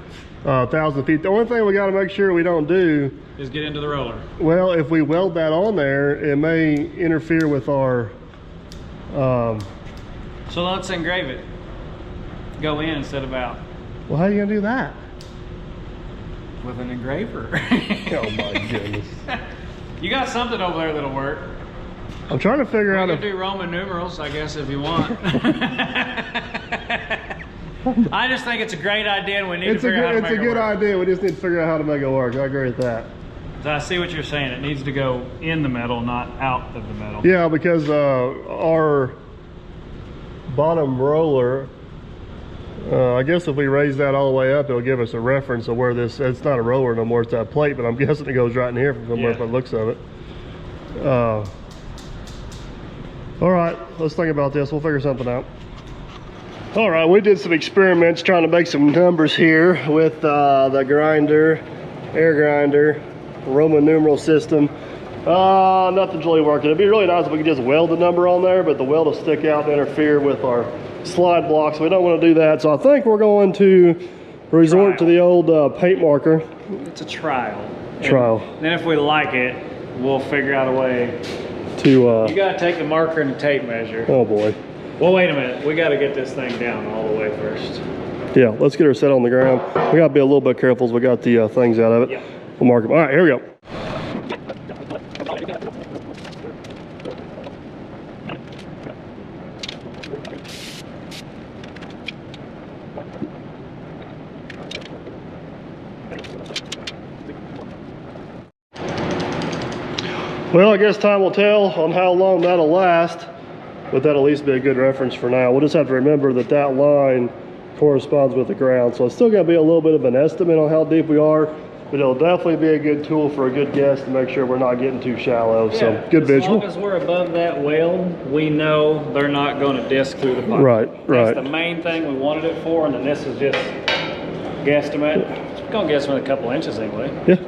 1,000 feet. The only thing we got to make sure we don't do is get into the roller. Well, if we weld that on there, it may interfere with our. So let's engrave it. Go in instead of out. Well, how are you gonna do that? With an engraver. Oh my goodness. You got something over there that'll work. I'm trying to figure out. We can do Roman numerals, I guess, if you want. I just think it's a great idea, and we need to figure out how to make it work. It's a good idea. We just need to figure out how to make it work. I agree with that. So I see what you're saying. It needs to go in the metal, not out of the metal. Yeah, because our bottom roller, I guess if we raise that all the way up, it'll give us a reference of where this, it's not a roller no more, it's that plate, but I'm guessing it goes right in here from somewhere by the looks of it. All right, let's think about this. We'll figure something out. All right, we did some experiments trying to make some numbers here with the grinder, air grinder, Roman numeral system. Nothing's really working. It'd be really nice if we could just weld the number on there, but the weld will stick out and interfere with our slide blocks. We don't want to do that, so I think we're going to resort to the old paint marker. It's a trial. And then if we like it, we'll figure out a way to. You got to take the marker and the tape measure. Oh boy. Well, wait a minute. We got to get this thing down all the way first. Yeah, let's get her set on the ground. We got to be a little bit careful as we got the things out of it. Yep. We'll mark them. All right, here we go. Well, I guess time will tell on how long that'll last, but that'll at least be a good reference for now. We'll just have to remember that that line corresponds with the ground. So it's still gonna be a little bit of an estimate on how deep we are, but it'll definitely be a good tool for a good guess to make sure we're not getting too shallow. Yeah, so good visual. As long as we're above that weld, we know they're not gonna disc through the pipe. Right. That's the main thing we wanted it for, and then this is just guesstimate. We're gonna guess with a couple inches anyway. Yeah.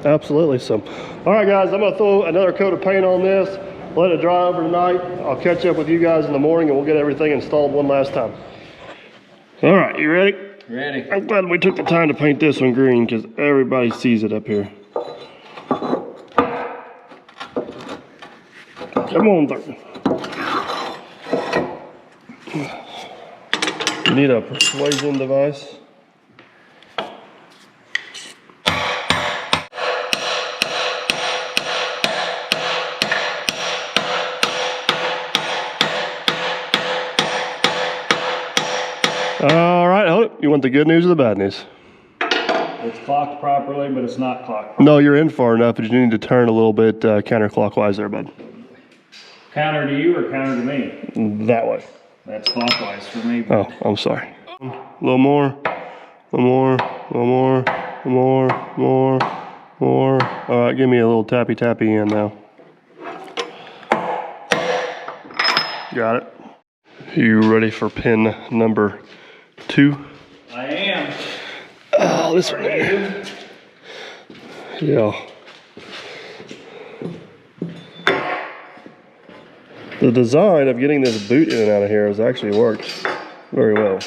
Absolutely. So, all right, guys, I'm going to throw another coat of paint on this, let it dry over tonight. I'll catch up with you guys in the morning and we'll get everything installed one last time. All right, you ready? Ready. I'm glad we took the time to paint this one green because everybody sees it up here. Come on, Thurston. You need a persuasion device. All right, hold it. You want the good news or the bad news? It's clocked properly, but it's not clocked properly. No, you're in far enough, but you need to turn a little bit counterclockwise there, bud. Counter to you or counter to me? That way. That's clockwise for me. Oh, I'm sorry. A little more, a little more, a little more, a little more, more. All right, give me a little tappy in now. Got it. You ready for pin number 2? I am. Oh, this one here. Yeah. The design of getting this boot in and out of here has actually worked very well.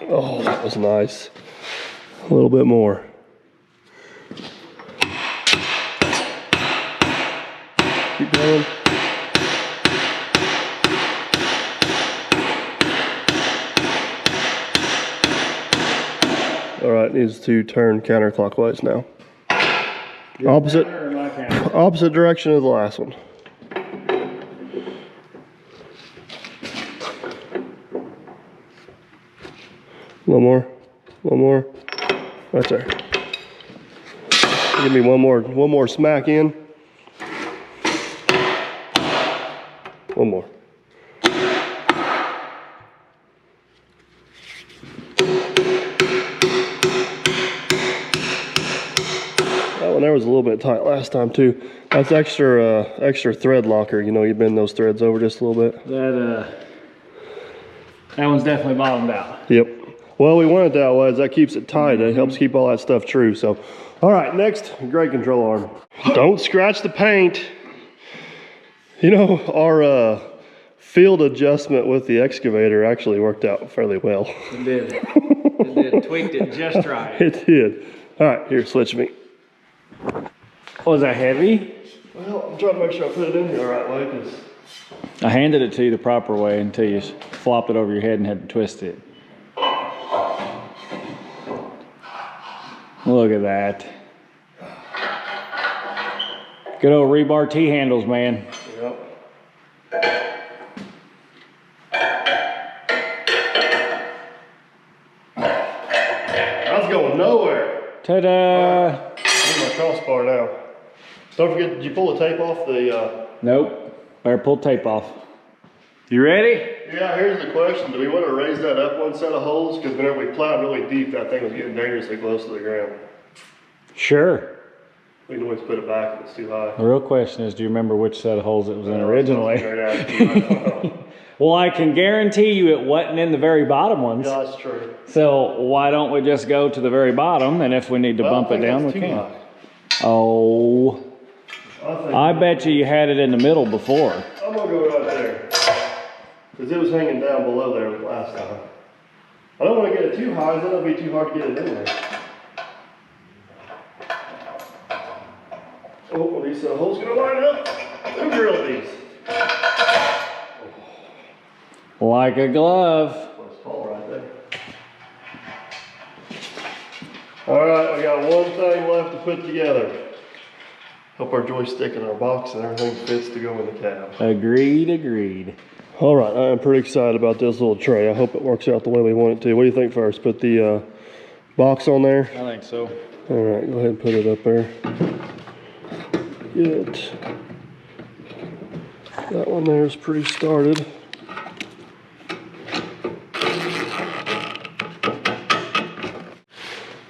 Oh, that was nice. A little bit more. Keep going. All right, needs to turn counterclockwise now. Opposite direction of the last one. A little more, right there. Give me one more smack in. One more. That one there was a little bit tight last time too. That's extra thread locker. You know, you bend those threads over just a little bit. That one's definitely bottomed out. Yep. Well, we want it that way, as that keeps it tight. It helps keep all that stuff true. So, all right, next, grade control arm. Don't scratch the paint. You know, our field adjustment with the excavator actually worked out fairly well. It did. It did. Tweaked it just right. It did. All right, here, switch me. Was that heavy? Well, I'm trying to make sure I put it in the right way, because I handed it to you the proper way until you flopped it over your head and had to twist it. Look at that. Good old rebar T-handles, man. Yep. That's going nowhere. Ta-da! Here's my crossbar now. Don't forget, did you pull the tape off the... Nope. Better pull tape off. You ready? Yeah, here's the question. Do we want to raise that up one set of holes? Because whenever we plowed really deep, that thing was getting dangerously close to the ground. Sure. We can always put it back if it's too high. The real question is, do you remember which set of holes it was in originally? Well, I can guarantee you it wasn't in the very bottom ones. Yeah, that's true. So why don't we just go to the very bottom, and if we need to bump it down, we can. High. Oh, I bet you had it in the middle before. I'm gonna go right there, because it was hanging down below there last time. I don't want to get it too high, then it'll be too hard to get it in there. Oh, well, these holes gonna line up. Who drilled these? Like a glove. Let's fall right there. All right, we got one thing left to put together. Hope our joystick and our box and everything fits to go in the cab. Agreed, agreed. All right, I'm pretty excited about this little tray. I hope it works out the way we want it to. What do you think first? Put the box on there? I think so. All right, go ahead and put it up there. Get that one there is pretty started.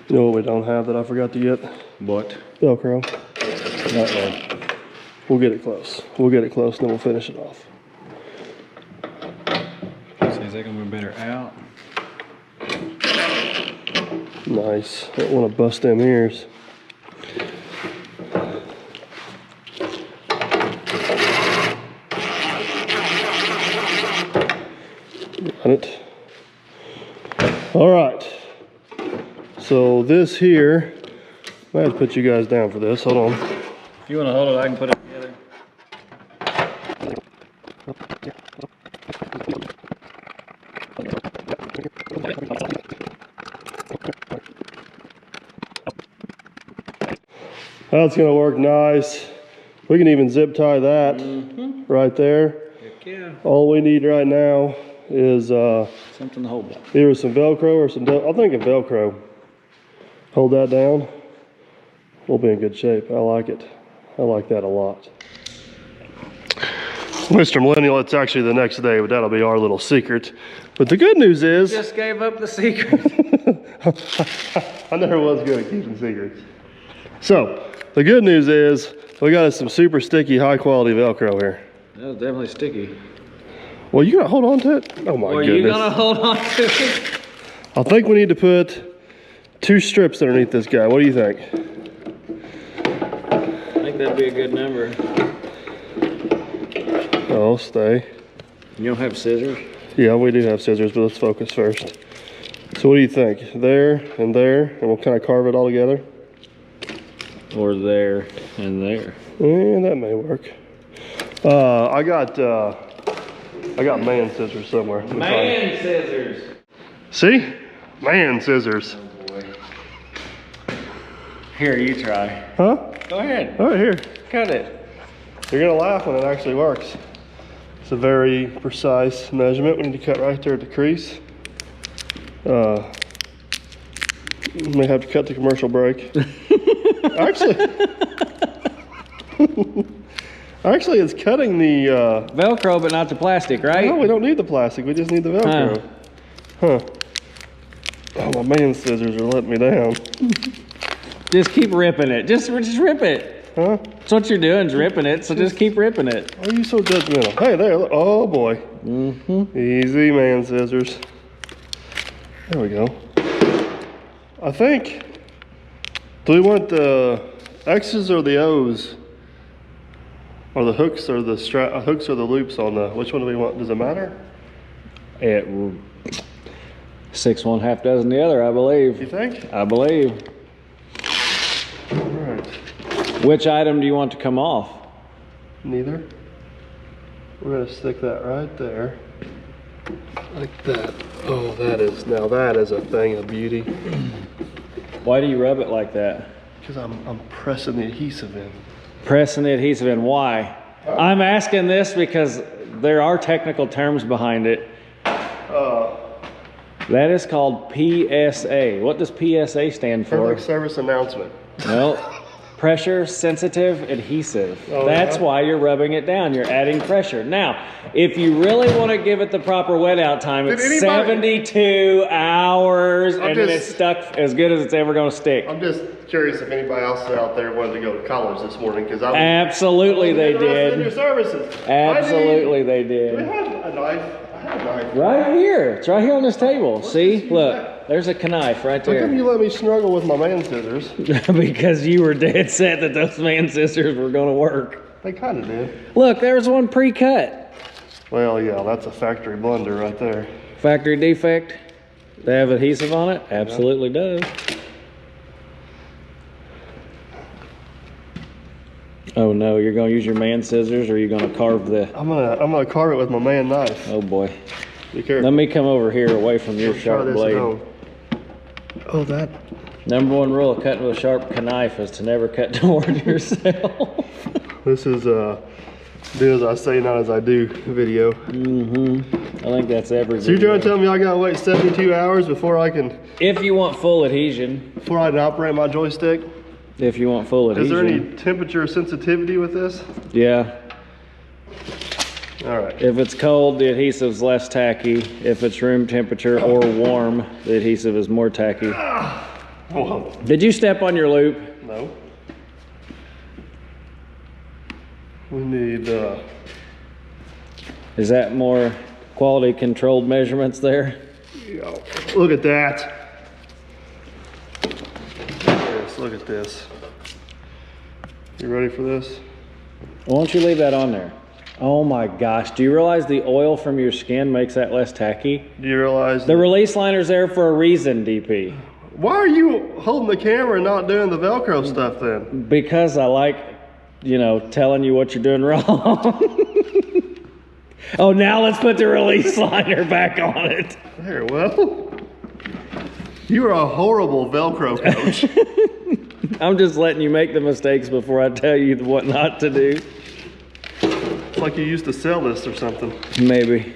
You know what we don't have that I forgot to get? What? Velcro. Uh-oh. We'll get it close. We'll get it close and then we'll finish it off. So is that gonna be better out? Nice. Don't want to bust them ears. Got it. All right. So this here, I have to put you guys down for this. Hold on. If you want to hold it, I can put it together. That's gonna work nice. We can even zip tie that right there. Heck yeah. All we need right now is Something to hold that. Either some Velcro or some, I'm thinking Velcro. Hold that down. We'll be in good shape. I like it. I like that a lot. Mr. Millennial, it's actually the next day, but that'll be our little secret. But the good news is... Just gave up the secret. I never was good at keeping secrets. So, the good news is we got us some super sticky, high quality Velcro here. That was definitely sticky. Well, you gonna hold on to it? Oh my goodness. Are you gonna hold on to it? I think we need to put 2 strips underneath this guy. What do you think? I think that'd be a good number. Oh, stay. You don't have scissors? Yeah, we do have scissors, but let's focus first. So what do you think? There, and we'll kind of carve it all together? Or there and there. And that may work. I got man scissors somewhere. Man scissors. See? Man scissors. Oh boy. Here, you try. Huh? Go ahead. All right, here. Cut it. You're gonna laugh when it actually works. It's a very precise measurement. We need to cut right there at the crease. May have to cut the commercial break. Actually, it's cutting the Velcro, but not the plastic, right? No, we don't need the plastic. We just need the Velcro. Huh. Oh, my man scissors are letting me down. Just keep ripping it. Just rip it. Huh? That's what you're doing, is ripping it. So just keep ripping it. Why are you so judgmental? Hey, there. Look. Oh boy. Easy, man scissors. There we go. I think. Do we want the X's or the O's? Or the hooks or the hooks or the loops on the, which one do we want? Does it matter? 6 1, half dozen the other, I believe. You think? I believe. All right. Which item do you want to come off? Neither. We're gonna stick that right there. Like that. Oh, now that is a thing of beauty. Why do you rub it like that? Because I'm pressing the adhesive in. Pressing the adhesive in, why? I'm asking this because there are technical terms behind it. That is called PSA. What does PSA stand for? Public service announcement. Well, pressure sensitive adhesive. Oh, that's yeah? why you're rubbing it down. You're adding pressure. Now, if you really want to give it the proper wet out time, it's 72 hours and then it's stuck as good as it's ever going to stick. I'm just curious if anybody else out there wanted to go to college this morning, because I was Absolutely they in your did. services. Absolutely they Do we did. have a knife? I have a knife. Right here. It's right here on this table. See? Look. There's a knife right How come there. you let me snuggle with my man scissors? Because you were dead set that those man scissors were going to work. They kind of did. Look, there's one pre-cut. Well, yeah, that's a factory blunder right there. Factory defect. They have adhesive on it? Absolutely does. Oh no, you're going to use your man scissors, or are you going to carve the... I'm gonna carve it with my man knife. Oh boy. Be careful. Let me come over here away from your sharp blade. Oh, that. Number 1 rule of cutting with a sharp knife is to never cut toward yourself. This is do as I say, not as I do video. I think that's every So you're trying to tell me I gotta wait 72 hours before I can If you want full adhesion. before I can operate my joystick? If you want full adhesion. Is there any temperature sensitivity with this? Yeah. All right. If it's cold, the adhesive's less tacky. If it's room temperature or warm, the adhesive is more tacky. Whoa. Did you step on your loop? No. We need Is that more quality controlled measurements there? yeah. Look at that. Yes, look at this. You ready for this? Why don't you leave that on there? Oh my gosh, do you realize the oil from your skin makes that less tacky? Do you realize The release liner's there for a reason, DP. why are you holding the camera and not doing the Velcro stuff then? Because I like, you know, telling you what you're doing wrong. Oh, now let's put the release liner back on it. There, well, you are a horrible Velcro coach. I'm just letting you make the mistakes before I tell you what not to do. It's like you used to sell this or something. Maybe.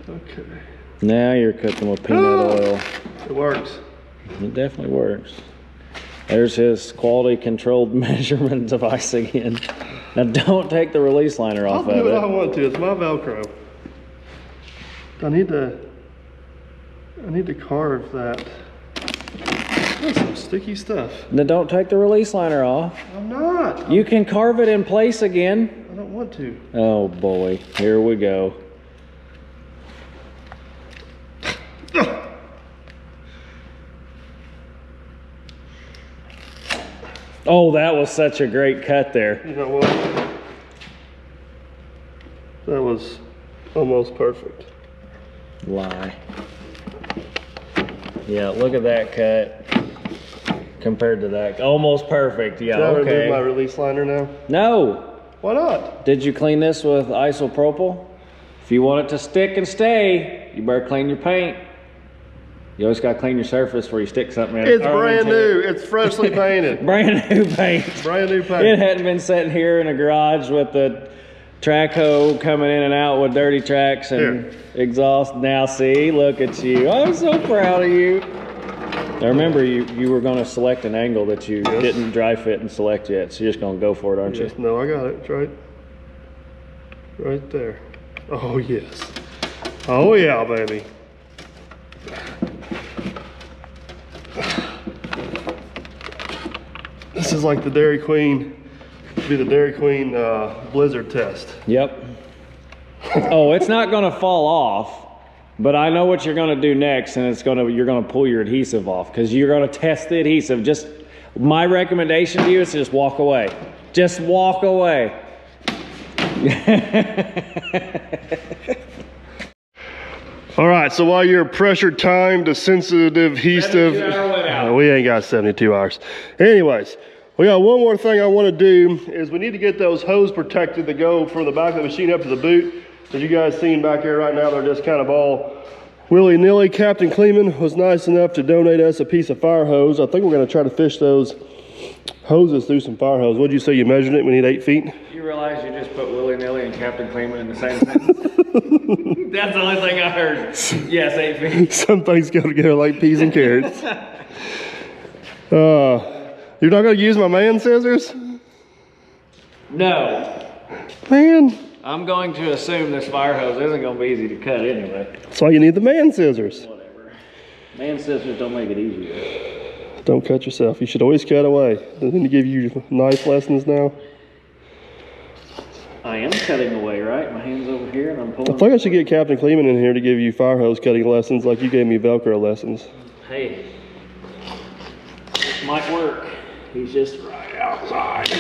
Okay. Now you're cooking with peanut oil. It works. It definitely works. There's his quality controlled measurement device again. Now don't take the release liner off I'll do of what it. I want to. It's my Velcro. I need to carve that. That's some sticky stuff. Now don't take the release liner off. I'm not. You can carve it in place again. I don't want to. Oh boy, here we go. Oh, that was such a great cut there. You know what? That was almost perfect. Lie. Yeah, look at that cut compared to that. Almost perfect. Yeah, Did I remove okay. my release liner now? No. Why not? Did you clean this with isopropyl? If you want it to stick and stay, you better clean your paint. You always gotta clean your surface before you stick something in it. It's brand new. It's freshly painted. Brand new paint. Brand new paint. It hadn't been sitting here in a garage with the track hoe coming in and out with dirty tracks and exhaust. Now see, look at you. I'm so proud of you. Now remember, you were gonna select an angle that you didn't dry fit and select yet, so you're just gonna go for it, aren't you? No, I got it. It's right there. Oh yes. Oh yeah, baby. This is like the Dairy Queen, be the Dairy Queen blizzard test. Yep. Oh, it's not gonna fall off, but I know what you're gonna do next, and you're gonna pull your adhesive off because you're gonna test the adhesive. Just my recommendation to you is to just walk away. Just walk away. All right, so while you're pressure timed to sensitive adhesive, we ain't got 72 hours. Anyways, we got one more thing I want to do is we need to get those hose protected that go from the back of the machine up to the boot. As you guys seen back here right now, they're just kind of all willy-nilly. Captain Kleeman was nice enough to donate us a piece of fire hose. I think we're going to try to fish those hoses through some fire hose. What'd you say you measured it? We need 8 feet? You realize you just put willy-nilly and Captain Kleeman in the same sentence? That's the only thing I heard. Yes, 8 feet. Some things go together like peas and carrots. You're not going to use my man scissors? No. Man. I'm going to assume this fire hose isn't going to be easy to cut anyway. That's why you need the man scissors. Whatever. Man scissors don't make it easier. Don't cut yourself. You should always cut away. Doesn't he give you knife lessons now? I am cutting away, right? My hand's over here and I'm I pulling. think I should get Captain Kleeman in here to give you fire hose cutting lessons like you gave me Velcro lessons. Hey, this might work. He's just right outside.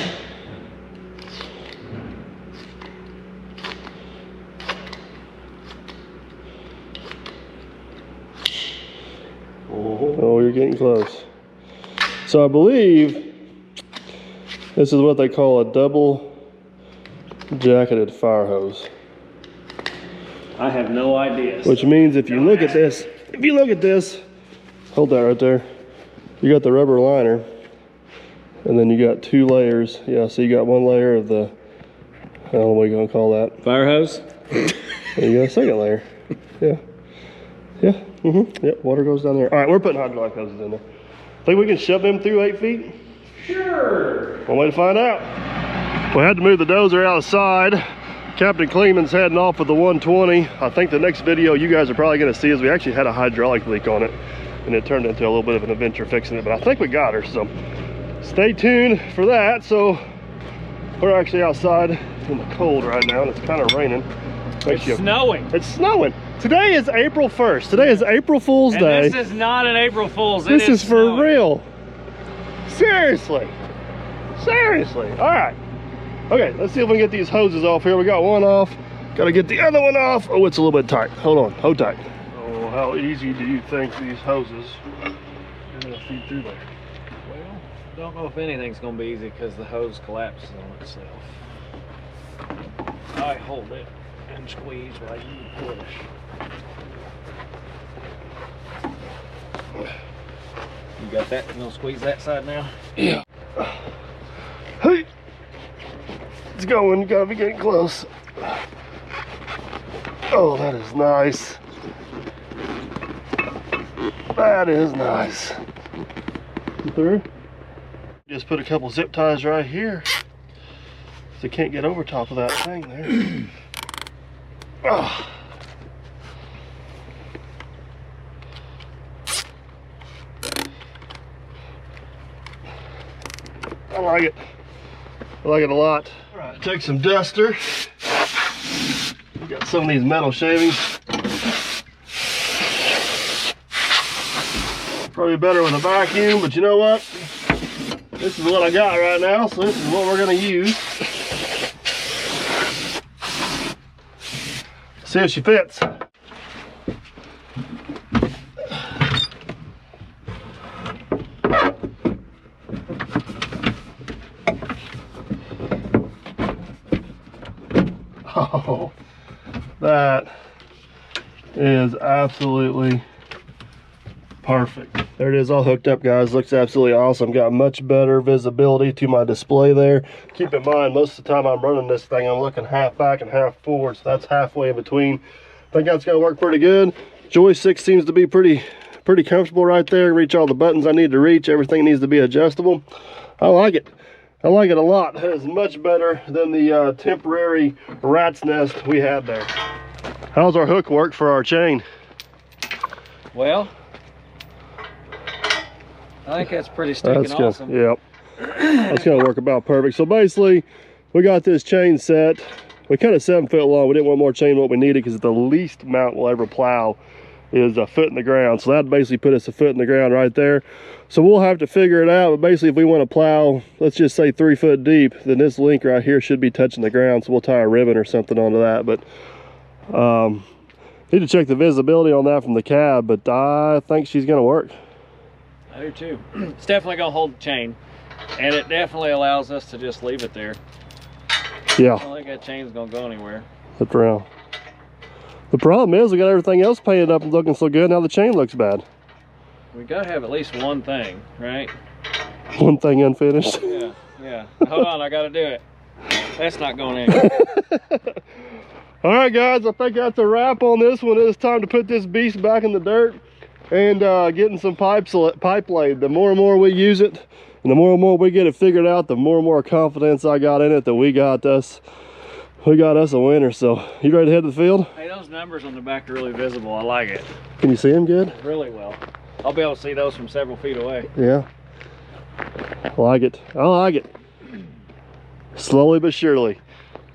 Oh, you're getting close. So I believe this is what they call a double jacketed fire hose. I have no idea. Which means if you look at this, hold that right there. You got the rubber liner, and then you got 2 layers. Yeah, so you got 1 layer of the, I don't know what you're gonna call that. Fire hose? And you got a 2nd layer. Yeah. Yeah. Yep, water goes down there. All right, we're putting hydraulic hoses in there. Think we can shove them through 8 feet? Sure. One way to find out. We had to move the dozer outside. Captain Kleeman's heading off with the 120. I think the next video you guys are probably gonna see is we actually had a hydraulic leak on it, and it turned into a little bit of an adventure fixing it, but I think we got her, so stay tuned for that. So we're actually outside in the cold right now, and it's kind of raining. It's snowing. It's snowing. Today is April 1st. Today is April Fool's Day. And this is not an April Fool's. This is for snowing. real. Seriously. Seriously. All right. Okay, let's see if we can get these hoses off here. We got one off. Got to get the other one off. Oh, it's a little bit tight. Hold on. Hold tight. Oh, how easy do you think these hoses are going to feed through there? Well, don't know if anything's going to be easy because the hose collapses on itself. I hold it and squeeze while you push. You got that? You gonna squeeze that side now? Yeah. Hey, it's going. You gotta be getting close. Oh, that is nice. That is nice. Through. Just put a couple zip ties right here. So you can't get over top of that thing there. Oh. I like it. I like it a lot. All right, take some duster. We got some of these metal shavings. Probably better with a vacuum, but you know what? This is what I got right now, so this is what we're gonna use. See if she fits. Oh, that is absolutely perfect. There it is, all hooked up, guys. Looks absolutely awesome. Got much better visibility to my display there. Keep in mind, most of the time I'm running this thing, I'm looking half back and half forward, so that's halfway in between. I think that's gonna work pretty good. Joystick seems to be pretty comfortable right there. Reach all the buttons I need to reach. Everything needs to be adjustable. I like it. I like it a lot. It is much better than the temporary rat's nest we had there. How's our hook work for our chain? Well, I think that's pretty stinking awesome. Yep. That's gonna work about perfect. So basically, we got this chain set. We cut it 7 foot long. We didn't want more chain than what we needed because the least amount we'll ever plow is a foot in the ground. So that basically put us a foot in the ground right there. So we'll have to figure it out. But basically, if we want to plow, let's just say 3 foot deep, then this link right here should be touching the ground. So we'll tie a ribbon or something onto that. But need to check the visibility on that from the cab. But I think she's gonna work. I do too. It's definitely gonna hold the chain, and it definitely allows us to just leave it there. Yeah. I don't think that chain's gonna go anywhere. Flip around. The problem is we got everything else painted up and looking so good. Now the chain looks bad. We gotta have at least one thing, right? One thing unfinished. Yeah. Hold on, I gotta do it. That's not going anywhere. All right, guys, I think that's a wrap on this one. It's time to put this beast back in the dirt and getting some pipe laid. The more and more we use it, and the more and more we get it figured out, the more and more confidence I got in it that we got us a winner. So you ready to head to the field? Hey, those numbers on the back are really visible. I like it. Can you see them good? Really well. I'll be able to see those from several feet away. Yeah. I like it. I like it. Slowly but surely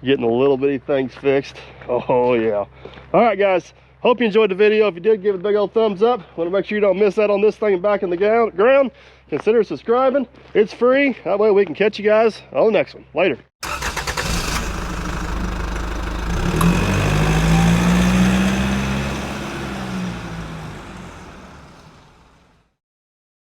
getting the little bitty things fixed. Oh yeah. All right, guys, hope you enjoyed the video. If you did, give it a big old thumbs up. Want to make sure you don't miss out on this thing back in the ground. Consider subscribing. It's free. That way we can catch you guys on the next one. Later.